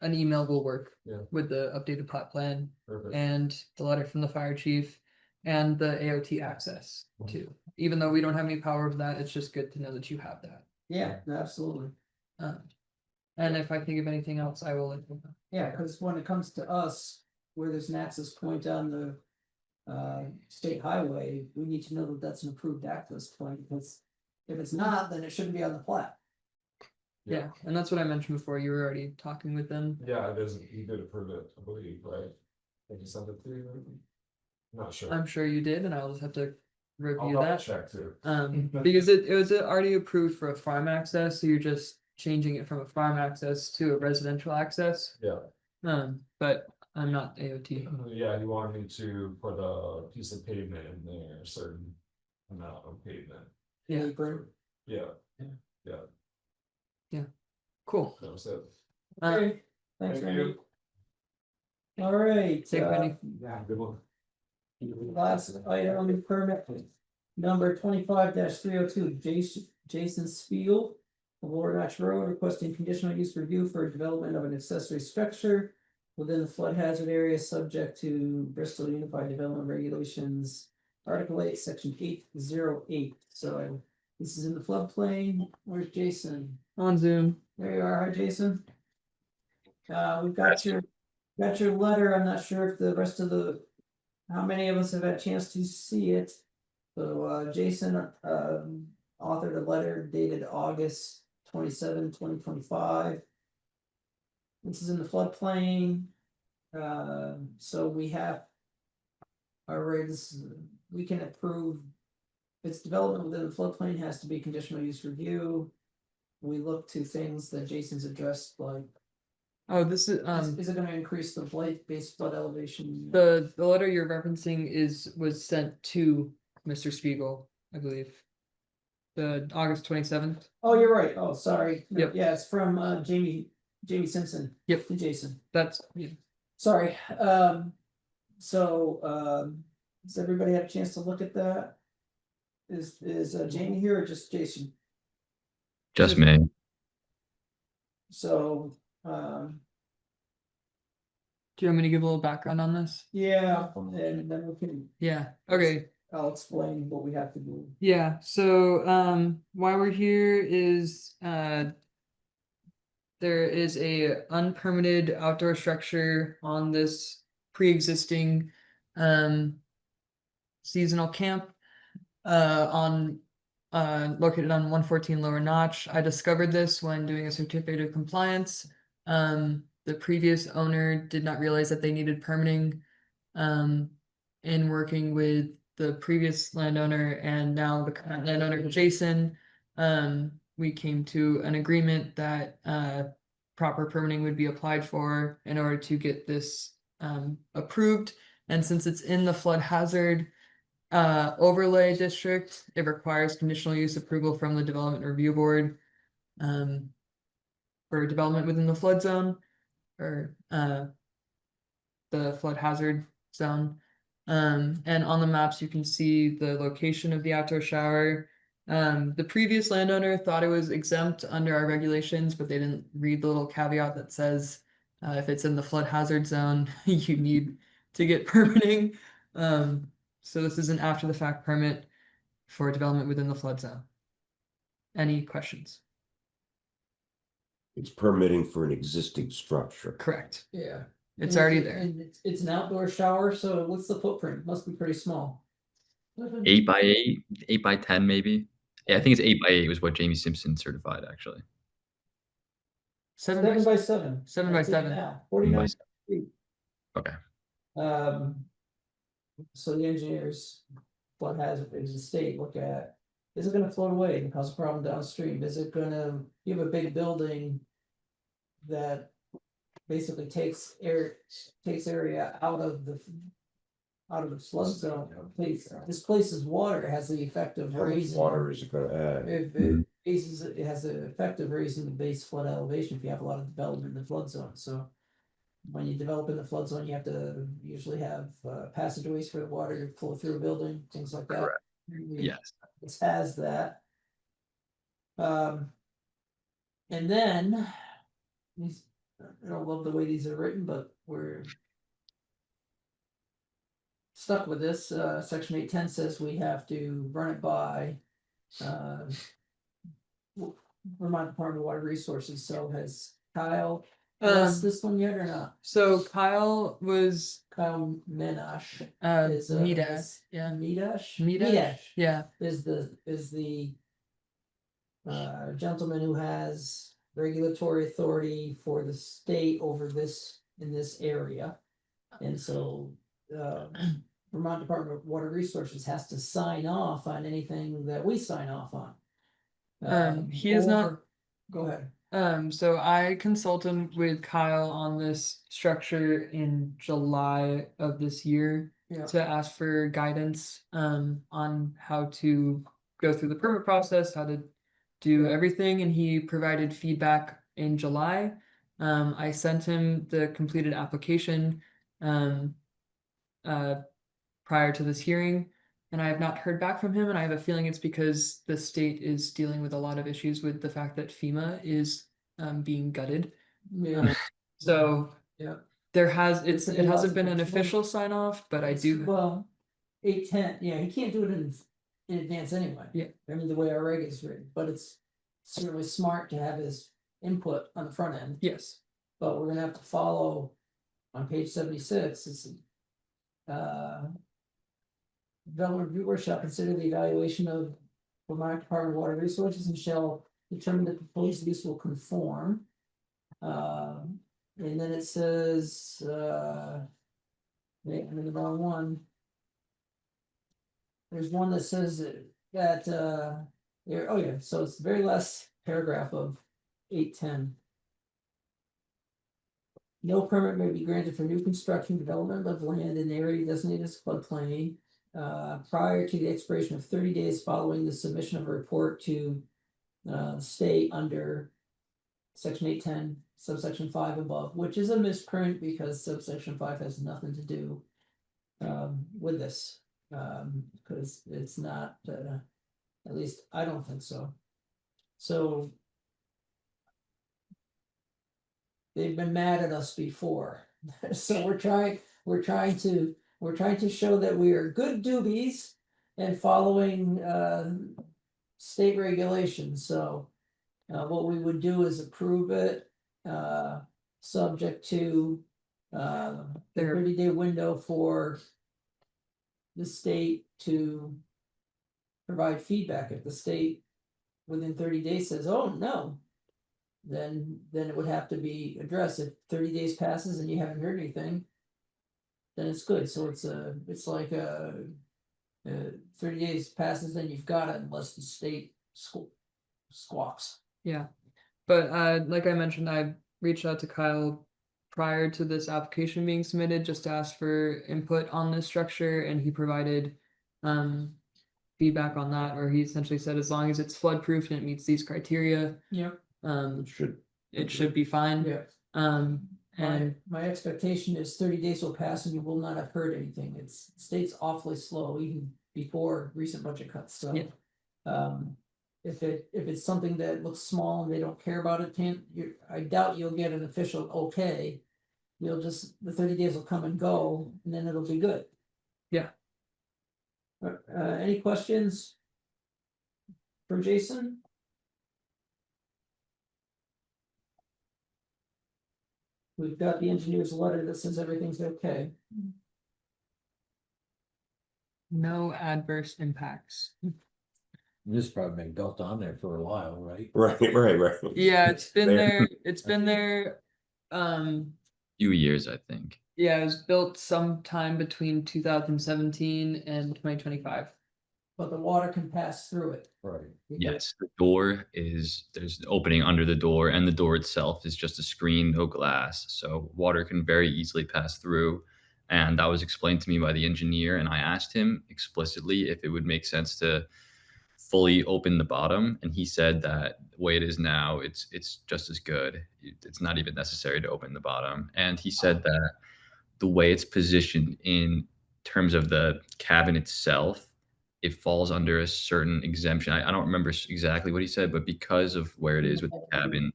An email will work. Yeah. With the updated plat plan Perfect. and the letter from the fire chief and the AOT access too. Even though we don't have any power of that, it's just good to know that you have that. Yeah, absolutely, And if I think of anything else, I will let you know. yeah, cause when it comes to us, where there's an access point on the. State highway, we need to know that that's an approved access point, because if it's not, then it shouldn't be on the plat. Yeah, and that's what I mentioned before. You were already talking with them. Yeah, it is, you did approve it, I believe, right? Did you send it to you? Not sure. I'm sure you did, and I'll just have to I'll review double that. check too. Because it was already approved for a farm access, so you're just changing it from a farm access to a residential access. Yeah. But I'm not AOT. Yeah, you wanted me to put a piece of pavement in there, a certain amount of pavement. Yeah, Apron. Yeah. Yeah. Yeah, cool. that was it. Okay, thanks, Thank Randy. you. All right. Take Randy. Yeah, good one. Last item on the permit, number 25-302, Jason Spiel. Of Lower Notch Road requesting conditional use review for development of an accessory structure. Within the flood hazard area subject to Bristol Unified Development Regulations. Article 8, section 808, so this is in the floodplain, where's Jason? On Zoom. There you are, hi Jason. We've got your letter, I'm not sure if the rest of how many of us have had a chance to see it? So, Jason, authored a letter dated August 27, 2025. This is in the floodplain. So we have. We can approve. Its development within the floodplain has to be conditional use review. We look to things that Jason's addressed, like, Oh, this is is it gonna increase the base flood elevation? the letter you're referencing was sent to Mr. Spiegel, I believe. The August 27th. Oh, you're right, oh, sorry, No, Yep. yeah, it's from Jamie Simpson. Yep. To Jason. That's yeah. Sorry, does everybody have a chance to look at that? Is Jamie here or just Jason? Just me. So, Do you want me to give a little background on this? yeah, and then we can, Yeah. Okay. I'll explain what we have to do. Yeah, so why we're here is there is a unpermitted outdoor structure on this pre-existing seasonal camp located on 114 Lower Notch. I discovered this when doing a certificate of compliance. The previous owner did not realize that they needed permitting in working with the previous landowner and now the current landowner, Jason, we came to an agreement that proper permitting would be applied for in order to get this approved. And since it's in the flood hazard overlay district, it requires conditional use approval from the Development Review Board for development within the flood zone or the flood hazard zone. And on the maps, you can see the location of the outdoor shower. The previous landowner thought it was exempt under our regulations, but they didn't read the little caveat that says if it's in the flood hazard zone, you need to get permitting. So this is an after the fact permit for development within the flood zone. Any questions? It's permitting for an existing structure. Correct. Yeah. It's And already there. And it's an outdoor shower, so what's the footprint? Must be pretty small. 8x8, 8x10 maybe. Yeah, I think it's 8x8 was what Jamie Simpson certified actually. 7 7 by by 7. 7 by I think 7. now, 49 7. feet. Okay. So the engineers, flood hazard is the state look at, is it gonna float away and cause a problem downstream? Is it gonna, you have a big building that basically takes area out of the flood zone, displaces water, it has the effect of How much raising. water is it gonna add? If it raises, it has the effect of raising the base flood elevation if you have a lot of development in the flood zone, so. When you develop in the flood zone, you have to usually have passageways for the water to flow through a building, things like that. Correct. We- Yes. This has that. And then. These, I don't love the way these are written, but we're. Stuck with this, section 810 says we have to run it by. Vermont Department of Water Resources, so has Kyle asked this one yet or not? So Kyle was Kyle Minash is Midash, yeah. Midash? Midash, yeah. Is the gentleman who has regulatory authority for the state over this, in this area. And so, Vermont Department of Water Resources has to sign off on anything that we sign off on. He is not. Go ahead. So I consulted with Kyle on this structure in July of this year Yeah. to ask for guidance on how to go through the permit process, how to do everything, and he provided feedback in July. I sent him the completed application prior to this hearing, and I have not heard back from him, and I have a feeling it's because the state is dealing with a lot of issues with the fact that FEMA is being gutted. Yeah. So Yeah. there has It's it hasn't been an impossible. official sign off, but I do. Well, 810, yeah, he can't do it in advance anyway. Yeah. I mean, the way our reg is written, but it's certainly smart to have his input on the front end, Yes. but we're gonna have to follow on page 76, it's development reviewer shall consider the evaluation of Vermont Department of Water Resources and shall determine that the proposed use will conform. And then it says, wait, I'm in the wrong one. There's one that says that, oh yeah, so it's the very last paragraph of 810. No permit may be granted for new construction, development of land in the area designated as floodplain. Prior to the expiration of 30 days following the submission of a report to the state under section 810, subsection 5 above, which is a misprint because subsection 5 has nothing to do with this. Because it's not, at least I don't think so. So they've been mad at us before, so we're trying to show that we are good doobies and following state regulations, so what we would do is approve it subject to the There- 30-day window for the state to provide feedback. If the state within 30 days says, oh, no, then it would have to be addressed. If 30 days passes and you haven't heard anything, then it's good. So it's like a 30 days passes, then you've got it unless the state squawks. Yeah, but like I mentioned, I reached out to Kyle prior to this application being submitted just to ask for input on this structure, and he provided feedback on that, where he essentially said as long as it's flood proof and it meets these criteria, Yeah. It should, it should be fine. Yeah. And My expectation is 30 days will pass and you will not have heard anything. It's state's awfully slow even before recent budget cuts, so. Yeah. If it's something that looks small and they don't care about it, I doubt you'll get an official okay. The 30 days will come and go and then it'll be good. Yeah. Any questions? For Jason? We've got the engineer's letter that says everything's okay. no adverse impacts. This has probably been built on there for a while, right? right. Yeah, it's been There. there. It's been there. Few years, I think. Yeah, it was built sometime between 2017 and 2025. But the water can pass through it. Right. Yes, there's an opening under the door, and the door itself is just a screen, no glass. So water can very easily pass through. And that was explained to me by the engineer. And I asked him explicitly if it would make sense to fully open the bottom. And he said that the way it is now, it's just as good. It's not even necessary to open the bottom. And he said that the way it's positioned in terms of the cabin itself, it falls under a certain exemption. I don't remember exactly what he said, but because of where it is with the cabin,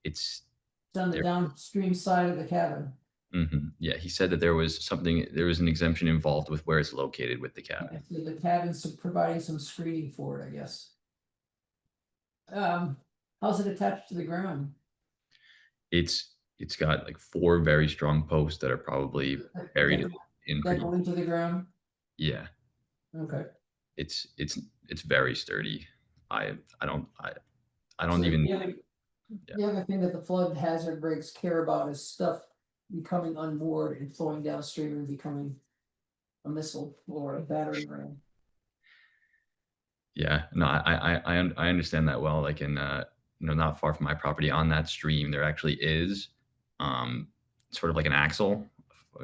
it's It's on the There- downstream side of the cabin. yeah. He said that there was an exemption involved with where it's located with the cabin. So the cabin's providing some screening for it, I guess. How's it attached to the ground? It's got like 4 very strong posts that are probably buried in That pretty. go into the ground? Yeah, Okay. it's very sturdy. I don't So even. The other thing that the flood hazard regs care about is stuff becoming unmoored and flowing downstream and becoming a missile or a battering ram. Yeah, no, I understand that well. Like in not far from my property on that stream, there actually is sort of like an axle,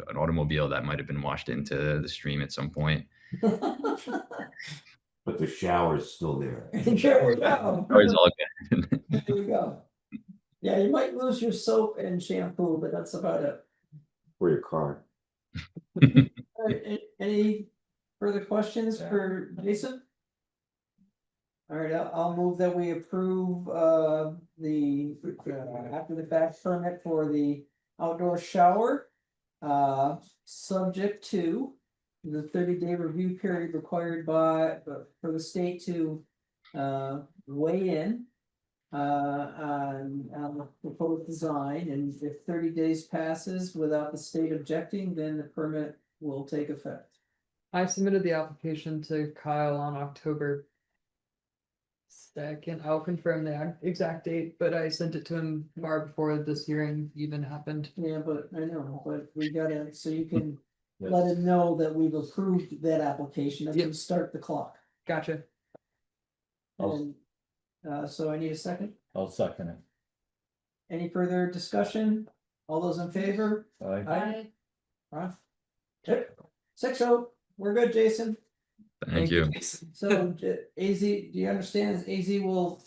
an automobile that might have been washed into the stream at some point. But the shower's still there. There we go. Or it's all good. There you go. Yeah, you might lose your soap and shampoo, but that's about it. For your car. All right, any further questions for Jason? All right, I'll move that we approve the after the fact permit for the outdoor shower. Subject to the 30-day review period required for the state to weigh in on the proposed design, and if 30 days passes without the state objecting, then the permit will take effect. I submitted the application to Kyle on October 2nd. I'll confirm the exact date, but I sent it to him far before this hearing even happened. Yeah, but I know, but we gotta, so you can let him know that we've approved that application, that Yep. can start the clock. Gotcha. And so I need a second. I'll second it. Any further discussion? All those in favor? Aye. Aye. Okay. 6-0, we're good, Jason. Thank you. So AZ, do you understand? AZ will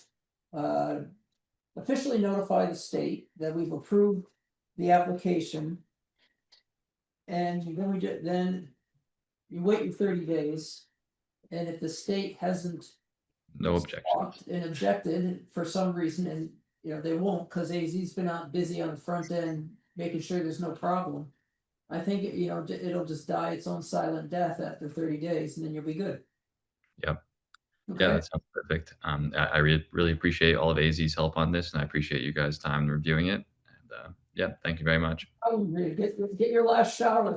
officially notify the state that we've approved the application. And then you wait your 30 days. And if the state hasn't No objection. squawked and objected for some reason, and they won't, because AZ's been out busy on the front end making sure there's no problem. I think it'll just die its own silent death after 30 days, and then you'll be good. Yep. Okay. Yeah, that sounds perfect. I really appreciate all of AZ's help on this, and I appreciate you guys' time reviewing it. And yeah, thank you very much. Oh, get your last shower.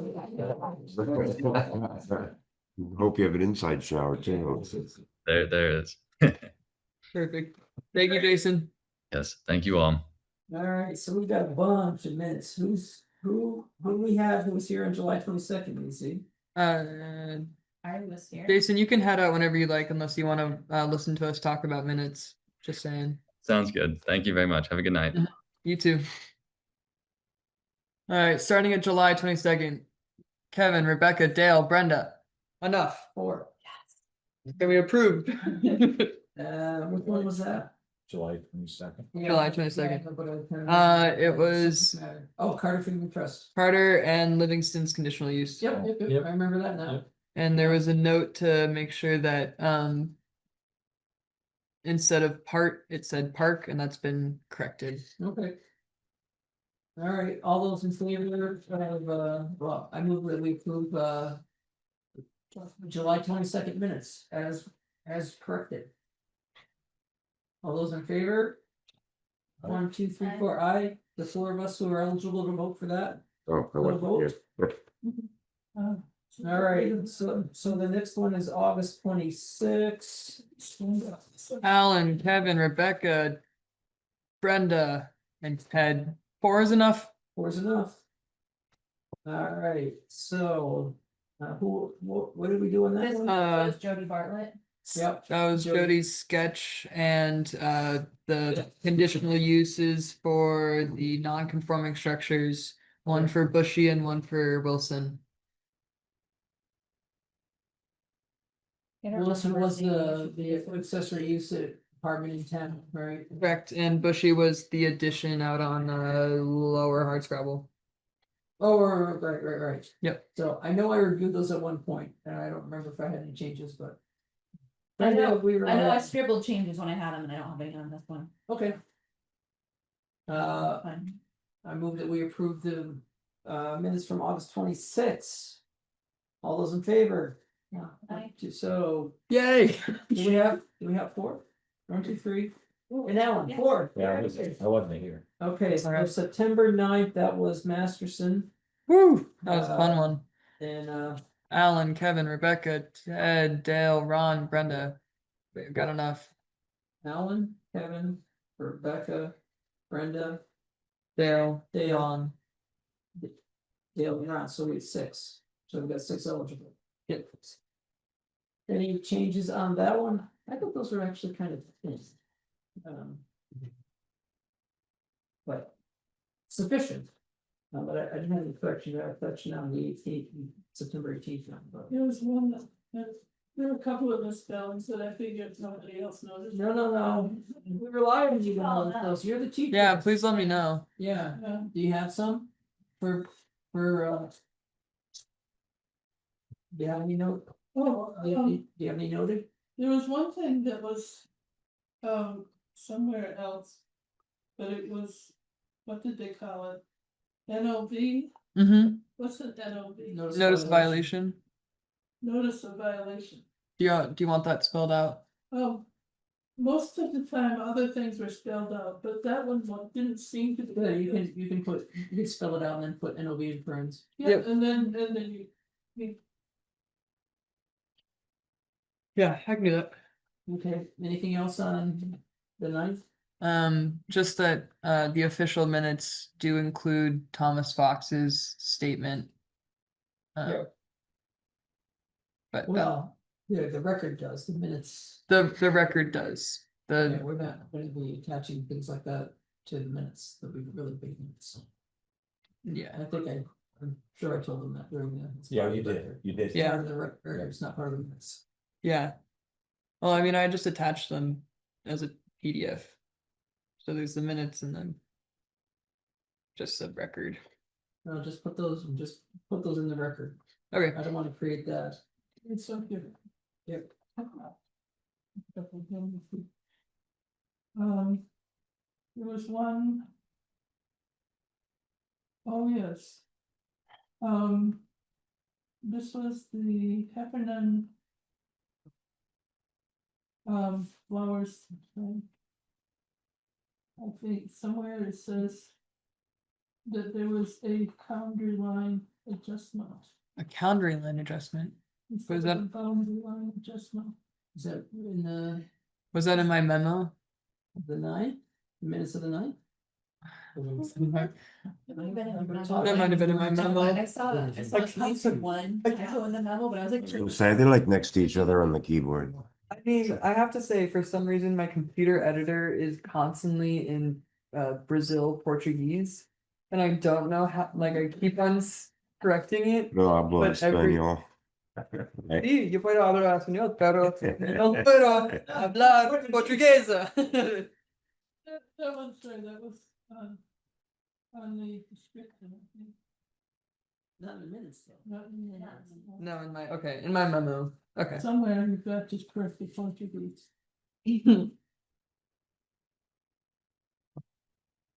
Hope you have an inside shower too. There is. Perfect. Thank you, Jason. Yes, thank you all. All right, so we've got a bunch of minutes. Who we have who was here on July 22nd, AZ? I was here. Jason, you can head out whenever you like, unless you want to listen to us talk about minutes. Just saying. Sounds good. Thank you very much. Have a good night. You too. All right, starting at July 22nd. Kevin, Rebecca, Dale, Brenda. Enough. 4. Can we approve? Which one was that? July 22nd. July 22nd. It was Oh, Carter Freeman Trust. Carter and Livingston's conditional use. Yep, yep, yep, Yep. I remember that now. Yep. And there was a note to make sure that instead of part, it said park, and that's been corrected. Okay. All right, all those in favor of, well, I move that we approve, July 22nd minutes as corrected. All those in favor? 1, 2, 3, 4, aye, the 4 of us who are eligible to vote for that. Oh, I Little wasn't vote. here. All right, so the next one is August 26th. Alan, Kevin, Rebecca, Brenda, and Ted. 4 is enough. 4 is enough. All right, so, what did we do on that This one? was Jody Bartlett. Yep. That was Jody. Jody's sketch, and the conditional uses for the non-conforming structures, one for Bushy and one for Wilson. Wilson was the accessory use apartment in town, right? Correct, and Bushy was the addition out on Lower Hardscrabble. Oh, right. Yep. So I know I reviewed those at one point, and I don't remember if I had any changes, but. I know, we were I know I on- scribbled changes when I had them and I don't have any on this one. Okay. Fine. I move that we approve the minutes from August 26th. All those in favor? Yeah. Aye. So, Yay! do we have 4? 1, 2, 3, and Alan, Yeah. 4. Yeah, I wasn't here. Okay, so Alright. September 9th, that was Masterson, Woo! That was a fun one. and Alan, Kevin, Rebecca, Ted, Dale, Ron, Brenda. We've got enough. Alan, Kevin, Rebecca, Brenda, Dale, Dale. Ron. Dale, and Ron, so we have 6, so we've got 6 eligible. Yep. Any changes on that one? I thought those were actually kind of thin. But sufficient. But I didn't have any correction on the 18th, September 18th. But There was one there were a couple of misspellings that I figured nobody else noticed. no, we rely on you on those. You're the teacher. Yeah, please let me know. Yeah. Yeah. Do you have some for do you have any note? Oh, Do you have any noted? there was one thing that was, somewhere else. But it was, what did they call it? NOV, Mm-hmm. what's an NOV? Notice of violation. Notice of violation. Do you want that spelled out? Most of the time, other things were spelled out, but that one didn't seem to be. Yeah, you can spell it out and then put NOV in parentheses. Yeah, Yep. and then you, Yeah, I can do that. Okay, anything else on the 9th? Just that the official minutes do include Thomas Fox's statement. Yeah. But Well, yeah, the record does, the minutes. the record does. Yeah, we're not gonna be attaching things like that to the minutes, the really big minutes. Yeah. I think I'm sure I told them that during the. it's Yeah, part of you the did, record. you did. It's Yeah. part of the record, it's not part of the minutes. Yeah. Well, I mean, I just attached them as a PDF. So there's the minutes and then just the record. No, just put those in the record. Okay. I don't wanna create that. it's so cute. Yep. There was one. Oh, yes. This was the Heffernan. Flowers. I think somewhere it says. That there was a boundary line adjustment. A boundary line adjustment. Instead Was of that- a boundary line adjustment. Is that in Was that in my memo? the 9th, minutes of the 9th? That That might have been in my memo. I saw one typo in the memo, but I was like. Say, they're like next to each other on the keyboard. I mean, I have to say, for some reason, my computer editor is constantly in Brazil Portuguese. And I don't know how, like, I keep on correcting it. No hablo But every- español. Sí, yo puedo hablar español, pero no puedo hablar portuguesa. That was, sorry, that was, on the description, I think. Not in minutes though. Not in the- No, in my memo. Okay. Somewhere you've got to correct the Portuguese.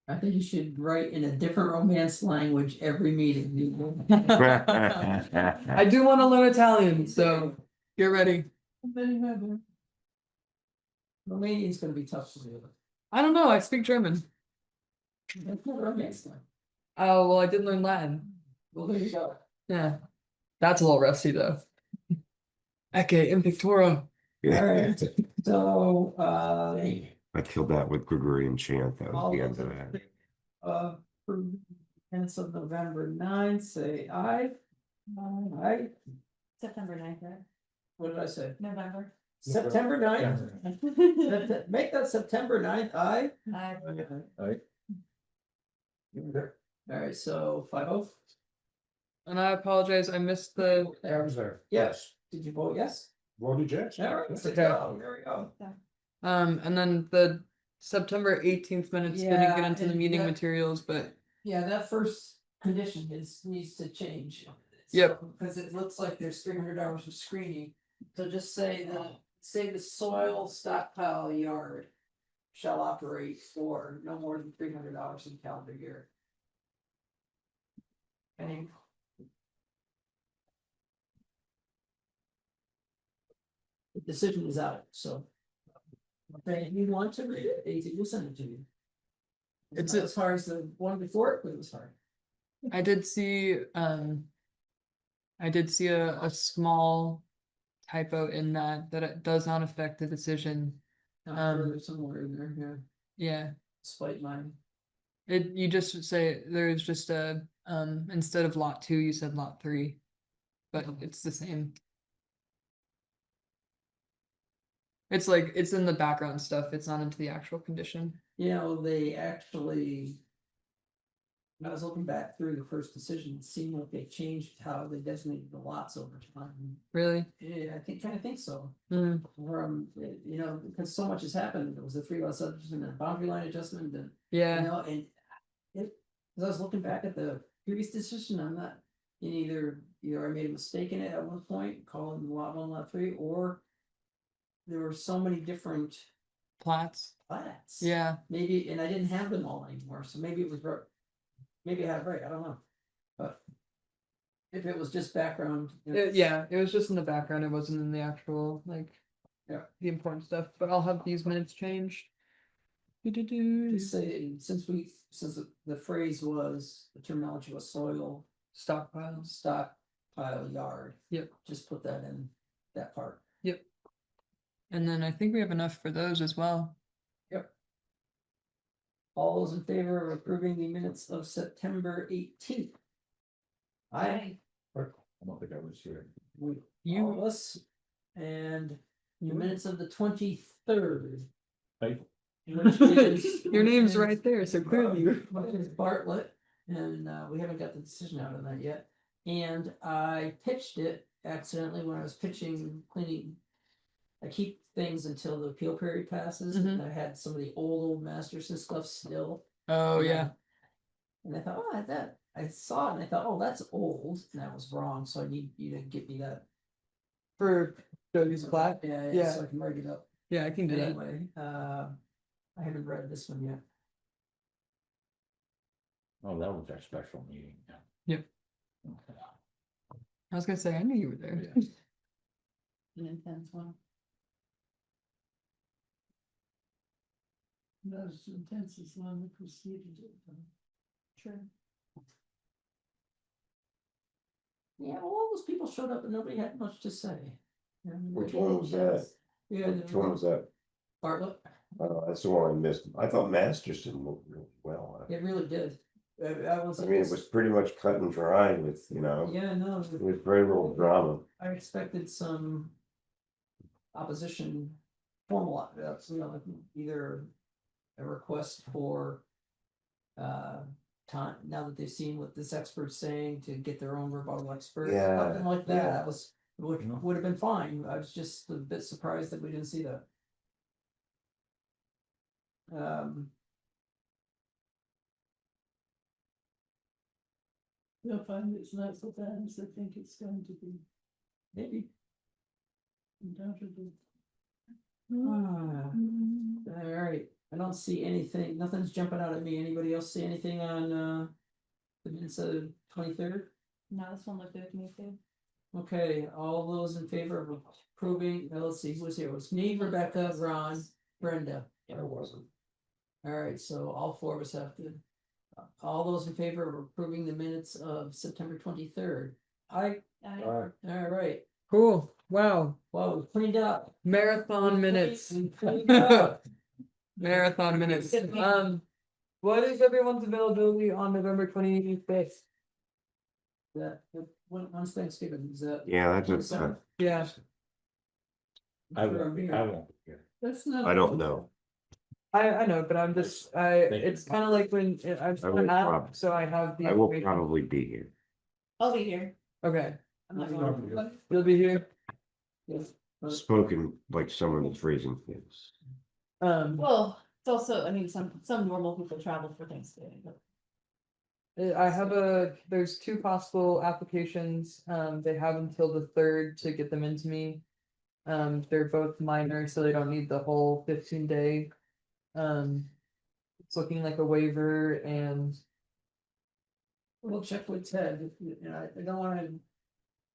I think you should write in a different Romance language every meeting. I do want to learn Italian, so get ready. Very good. Romanian's gonna be tough to do. I don't know, I speak German. That's not Romance language. Oh, well, I did learn Latin. Well, there you go. Yeah. That's a little rusty though. Ecce impictura. Alright, so, I killed that with Gregorian chant, that was all the those end of in that. favor of approving minutes of November 9, say aye. Aye, September 9th, right? what did I say? November. September 9th. Make that September 9th, aye. Alright, so 5-0. And I apologize, I missed the I was there. Yes, did you vote yes? Voted yes. Alright, Yes. there we go. and then the September 18th minutes didn't Yeah, get into the and meeting that- materials, but Yeah, that first condition needs to change. Yep. Because it looks like there's 300 hours of screening, so just say the soil stockpile yard. Shall operate for no more than 300 hours in calendar year. Any? The decision is out, so. Okay, you want to read it, Daisy, we'll send it to you. It's It's not as hard as the one before it, but it was hard. I did see a small typo in that it does not affect the decision. Further somewhere in there, yeah, Yeah. despite mine. You just say there's just a instead of lot 2, you said lot 3. But it's the same. It's like it's in the background stuff, it's not into the actual condition. You know, they actually. When I was looking back through the first decision, it seemed like they changed how they designated the lots over time. Really? Yeah, I think so. Hmm. You know, because so much has happened, there was a 3-lot subdivision and a boundary line adjustment, and, you Yeah. know, and. As I was looking back at the previous decision, I'm not, either I made a mistake in it at one point, calling lot 1, lot 3, or. There were so many different Plats. plats. Yeah. Maybe, and I didn't have them all anymore, so maybe it was right. Maybe I had it right, I don't know, but. If it was just background. Yeah, it was just in the background, it wasn't in the actual, like. Yeah. The important stuff, but I'll have these minutes changed. Do-do-do. Just say, since the phrase was, the terminology was soil Stockpiles. stockpile yard. Yep. Just put that in that part. Yep. And then I think we have enough for those as well. Yep. All those in favor of approving the minutes of September 18th? Aye. I don't think I was here. All of us, and the minutes of the 23rd. Hey. Which is- Your name's right there, so clearly. Which is Bartlett, and we haven't got the decision out on that yet. And I pitched it accidentally when I was cleaning. I keep things until the appeal period passes, and I had some of the old Masterson stuff still. Oh, And yeah. And I thought, I saw it and I thought, oh, that's old, and that was wrong, so I need you to give me that. For Jody's plat. Yeah, Yeah. so I can write it up. Yeah, I can do that. Anyway, I haven't read this one yet. Oh, that was our special meeting. I was gonna say, I knew you were there. An intense one. That was intense as long as proceeded. True. Yeah, well, all those people showed up and nobody had much to say. Which one was that? Yeah, Which one was that? Bartlett. That's the one I missed. I thought Masterson moved really well. It really did. I was. I mean, it was pretty much cut and dry with, Yeah, no, with very little drama. I expected some opposition, formal, either a request for time, now that they've seen what this expert's saying, to get their own rebuttal expert, Yeah, something like that, yeah. that was, would have been fine, I was just a bit surprised that we didn't see that. You'll find it's not so bad as I think it's going to be. Maybe. Undoubtedly. Alright, I don't see anything, nothing's jumping out at me, anybody else see anything on the minutes of 23rd? No, this one looked good to me too. Okay, all those in favor of approving, let's see, who was here, it was me, Rebecca, Ron, Brenda. I wasn't. Alright, so all four of us have to. All those in favor of approving the minutes of September 23rd? Alright, Cool, wow, well, we cleaned up. marathon minutes. We cleaned up. Marathon minutes. What is everyone's availability on November 25th? When's Thanksgiving, is that? Yeah, that's just, Yeah, I won't be here. That's not. I don't know. I know, but I'm just, it's kind of like when I'm I will prob- so I have the. I will information. probably be here. I'll be here. Okay, I'm not going. you'll be here. Yes. Spoken like someone that's raising kids. Well, it's also, I mean, some normal people travel for Thanksgiving, but. I have there's two possible applications, they have until the 3rd to get them into me. They're both minor, so they don't need the whole 15-day. It's looking like a waiver and, We'll check with Ted, I don't wanna.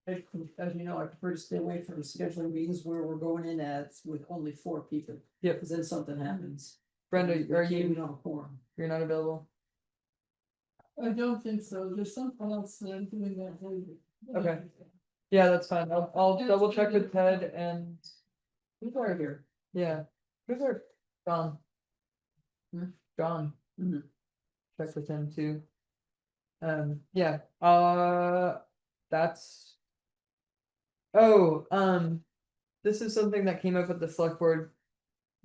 As you know, I prefer to stay away from scheduling meetings where we're going in with only 4 people. Yep. Cause then something happens. Brenda, We are can't you, meet on a forum. you're not available? I don't think so, there's something else that I'm doing that later. Okay. Yeah, that's fine, I'll double check with Ted and, Who's are here? yeah, who's our, John? John. Mhm. Check with him too. Yeah, that's. Oh, this is something that came up at the select board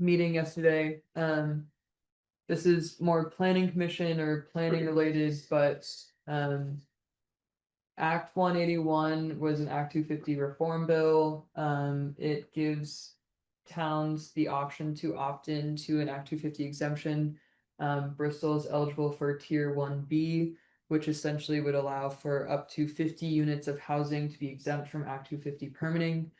meeting yesterday, this is more planning commission or planning related, but, Act 181 was an Act 250 reform bill, it gives towns the option to opt in to an Act 250 exemption. Bristol is eligible for Tier 1B, which essentially would allow for up to 50 units of housing to be exempt from Act 250 permitting.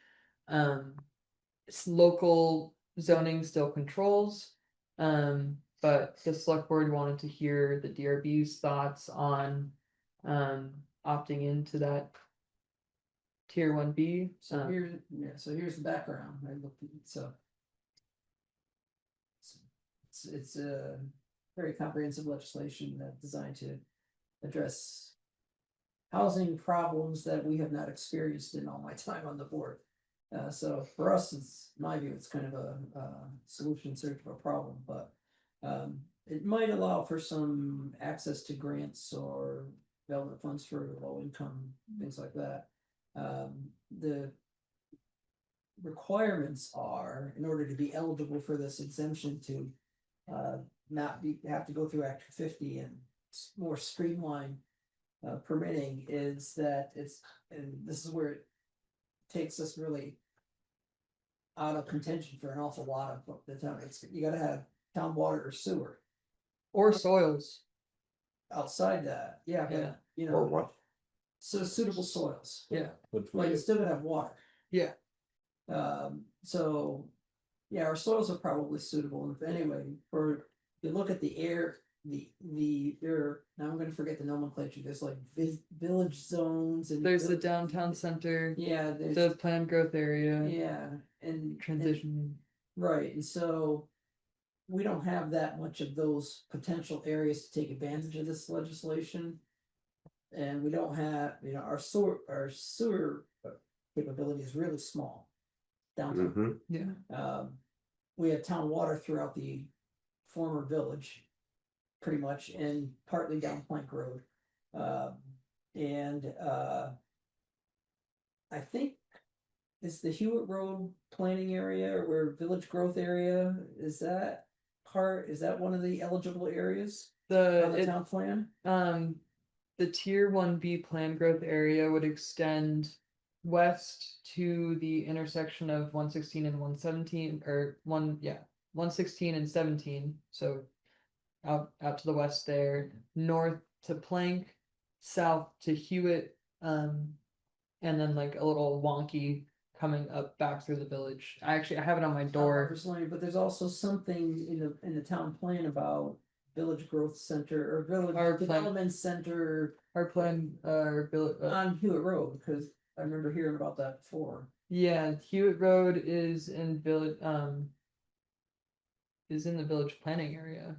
Local zoning still controls, but the select board wanted to hear the DRB's thoughts on opting into that Tier 1B. So here's the background, I looked at it, so. It's a very comprehensive legislation that designed to address. Housing problems that we have not experienced in all my time on the board. So for us, it's, in my view, it's kind of a solution in search of a problem, but. It might allow for some access to grants or development funds for low income, things like that. The requirements are, in order to be eligible for this exemption, to have to go through Act 50 and more streamlined permitting, is that and this is where it takes us really out of contention for an awful lot of the town. You gotta have town water or sewer. Or soils. Outside that, yeah, Yeah. but you Or know, what? so suitable soils, Yeah. Which like way, you still gonna have water. Yeah. So, yeah, our soils are probably suitable, and anyway, for, you look at the air, now I'm gonna forget the nomenclature, there's like village zones and. There's the downtown center, Yeah, there's, the planned growth area, yeah, and. transition. Right, and so. We don't have that much of those potential areas to take advantage of this legislation. And we don't have, our sewer capability is really small. Downtown. Mhm. Yeah. we have town water throughout the former village. Pretty much, and partly down Plank Road. And I think is the Hewitt Road planning area or village growth area, is that one of the eligible areas on the The, town plan? the tier 1B plan growth area would extend west to the intersection of 116 and 117, or 116 and 17, so out to the west there, north to Plank, south to Hewitt, and then like a little wonky coming up back through the village. I have it on my door. Personally, but there's also something in the town plan about village growth center or village Our plan- development center Our plan, on Hewitt Road, because I remember hearing about that before. yeah, Hewitt Road is in the village planning area.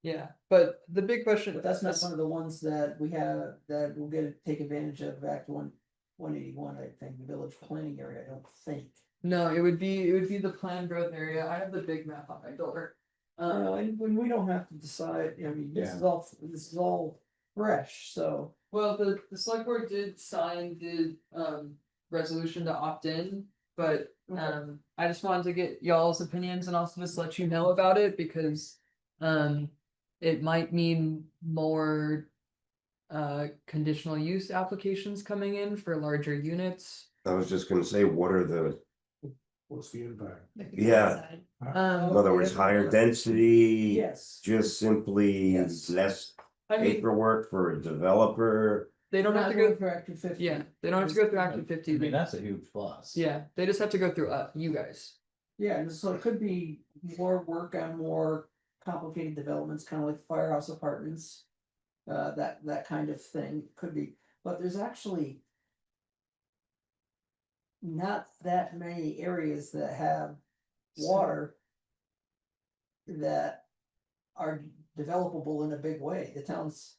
Yeah, but the big question. But that's not one of the ones that we have that will take advantage of Act 181, I think, the village planning area, I don't think. No, it would be the planned growth area. I have the big map on my door. And when we don't have to decide, I mean, this is all fresh, so. Well, the select board did sign the resolution to opt in, but I just wanted to get y'all's opinions and also just let you know about it because it might mean more conditional use applications coming in for larger units. I was just gonna say, what are the, What's the impact? yeah, in other words, higher density? Yes. Just simply Yes. less I mean, paperwork for a developer? they don't Not have to go. going for Act 50. Yeah, they don't have to go through Act 50. I mean, that's a huge plus. Yeah, they just have to go through you guys. Yeah, and so it could be more work on more complicated developments, kind of like firehouse apartments. That kind of thing could be, but there's actually not that many areas that have water that are developable in a big way. The town's,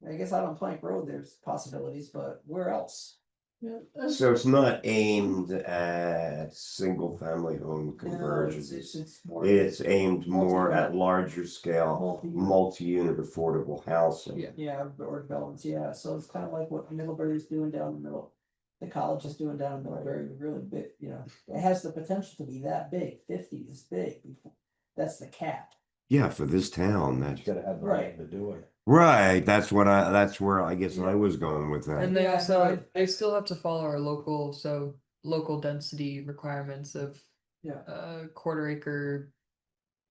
I guess out on Plank Road, there's possibilities, but where else? Yeah, So it's not aimed at single family home No, conversions. it's more. It's aimed more at larger scale, Multi-unit. multi-unit affordable housing. Yeah. Yeah, or developments, yeah, so it's kind of like what Middlebury's doing down the middle. The college is doing down in Middlebury, really big, it has the potential to be that big, 50 is big. That's the cap. Yeah, for this town, that's You gotta have the Right. money to do it. right. That's where I guess I was going with that. And they Yeah, also right. they still have to follow our local density requirements of Yeah. quarter acre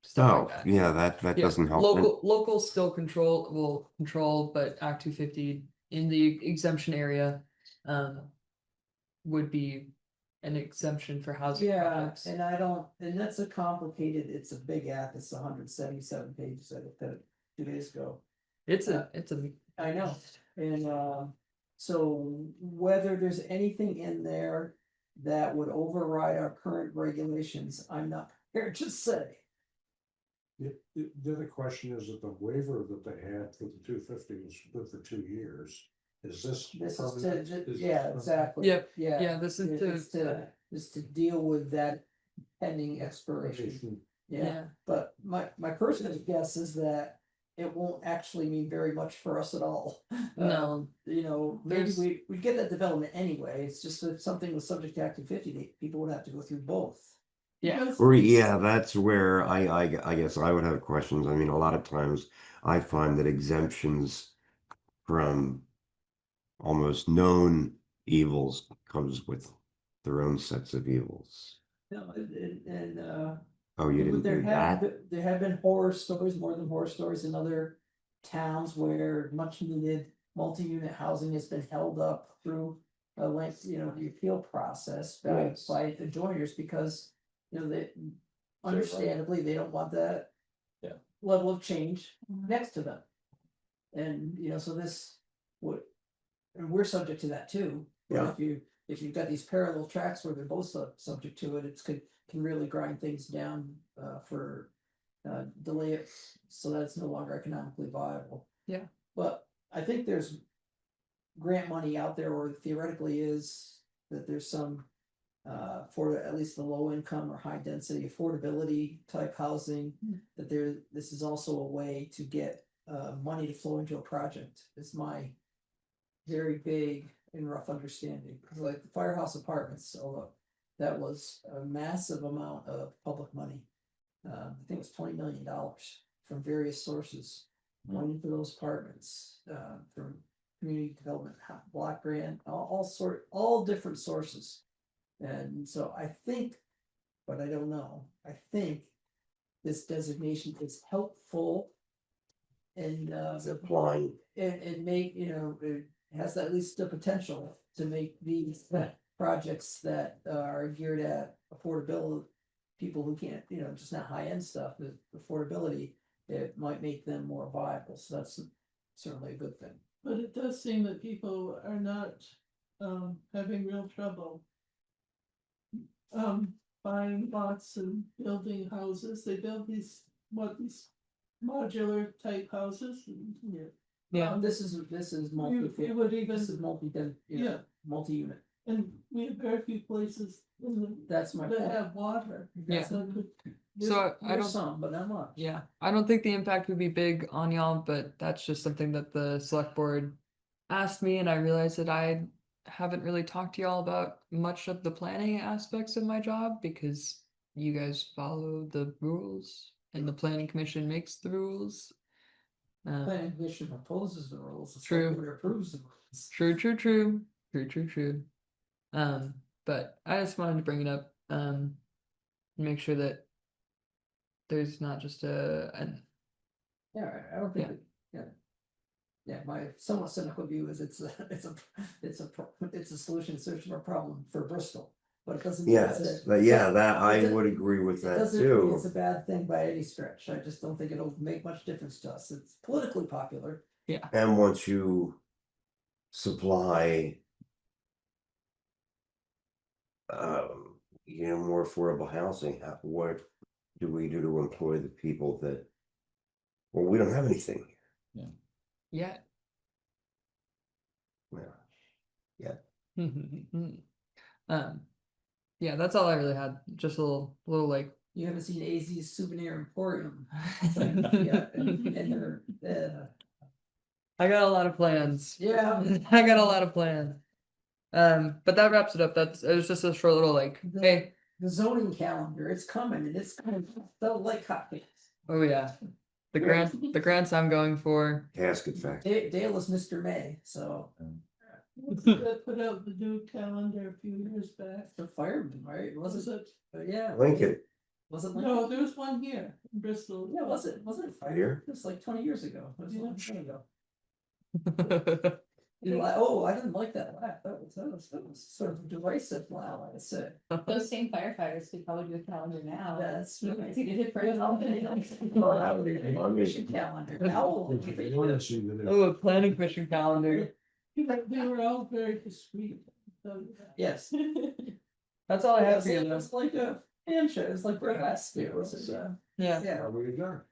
stuff Oh, like that. yeah, that Yeah, doesn't help. local still will control, but Act 250 in the exemption area would be an exemption for housing Yeah, projects. and that's it's a big app, it's 177 pages, I looked at it 2 days ago. It's a I know, and so whether there's anything in there that would override our current regulations, I'm not prepared to say. The other question is that the waiver that they had for the 250 was good for 2 years. Is this? This is permanent? to, Is this yeah, permanent? exactly. Yep, Yeah. yeah, this is Is to deal with that pending expiration, yeah, yeah. but my personal guess is that. It won't actually mean very much for us at all. No. Maybe There's- we'd get that development anyway, it's just that if something was subject to Act 250, people would have to go through both. Yeah. Or yeah, that's where I guess I would have questions. I mean, a lot of times I find that exemptions from almost known evils comes with their own sets of evils. No, and Oh, you didn't do that? There have been horror stories, more than horror stories in other towns where much needed multi-unit housing has been held up through a length, the appeal process Yes. by the joiners because, they understandably, they don't want that Yeah. level of change next to them. And, so this would, and we're subject to that too. Yeah. If you've got these parallel tracks where they're both subject to it, can really grind things down for delay it so that it's no longer economically viable. Yeah. But I think there's grant money out there, or theoretically is that there's some For at least the low income or high density affordability type housing, that this is also a way to get money to flow into a project, is my very big and rough understanding. Like the Firehouse Apartments, although that was a massive amount of public money. I think it was $20 million from various sources went into those apartments, from community development, block grant, all different sources. And so I think, but I don't know, I think this designation is helpful. And Applying. and make, it has at least the potential to make these projects that are geared at affordability. People who can't, just not high-end stuff, but affordability, it might make them more viable, so that's certainly a good thing. But it does seem that people are not, having real trouble. Buying lots and building houses, they build these modular type houses. Yeah. This is multi, You would even, this is yeah, multi-unit, and we have very few places that's my that point. have water. Yeah. So So I There's don't, some, but not much. yeah, I don't think the impact would be big on y'all, but that's just something that the select board asked me, and I realized that I haven't really talked to y'all about much of the planning aspects of my job because you guys follow the rules and the planning commission makes the rules. Planning commission proposes the rules, the True. select board approves the rules. True. But I just wanted to bring it up, make sure that there's not just an Yeah, I don't think, Yeah. Yeah, my somewhat cynical view is it's a solution search for a problem for Bristol, but it doesn't. mean it's Yes, a- but yeah, that it I does- would agree with It that doesn't mean it's too. a bad thing by any stretch, I just don't think it'll make much difference to us, it's politically popular. And once you supply more affordable housing, what do we do to employ the people that, well, we don't have anything. yeah. Yeah. Yeah, that's all I really had. Just a little like. You haven't seen AZ's Souvenir Emporium. Yeah, and they're, I got a lot of plans. yeah. I got a lot of plans. But that wraps it up. It was just a short little like, hey, The zoning calendar, it's coming, and it's coming, so like hotcakes. oh yeah, the grants I'm going for. Casket factory. Dale is Mr. May, so. That put out the new calendar a few years back. The fireman, right? Was Was it? it? Yeah. Lincoln, Was it No, Lincoln? there was one here in Bristol. Yeah, was it fire? Here? It was like 20 years ago. It was a long time ago. Yeah. You like, oh, I didn't like that laugh. That was sort of a derisive laugh, I say. Those same firefighters could probably do a calendar now. That's You right. see the difference. Mission calendar. How old? Oh, a planning commission calendar. They were all very discreet. So, Yes. That's all I have for you. It was like a handshake, it was like burlesque. It was, Yeah. yeah. Are we adjourned?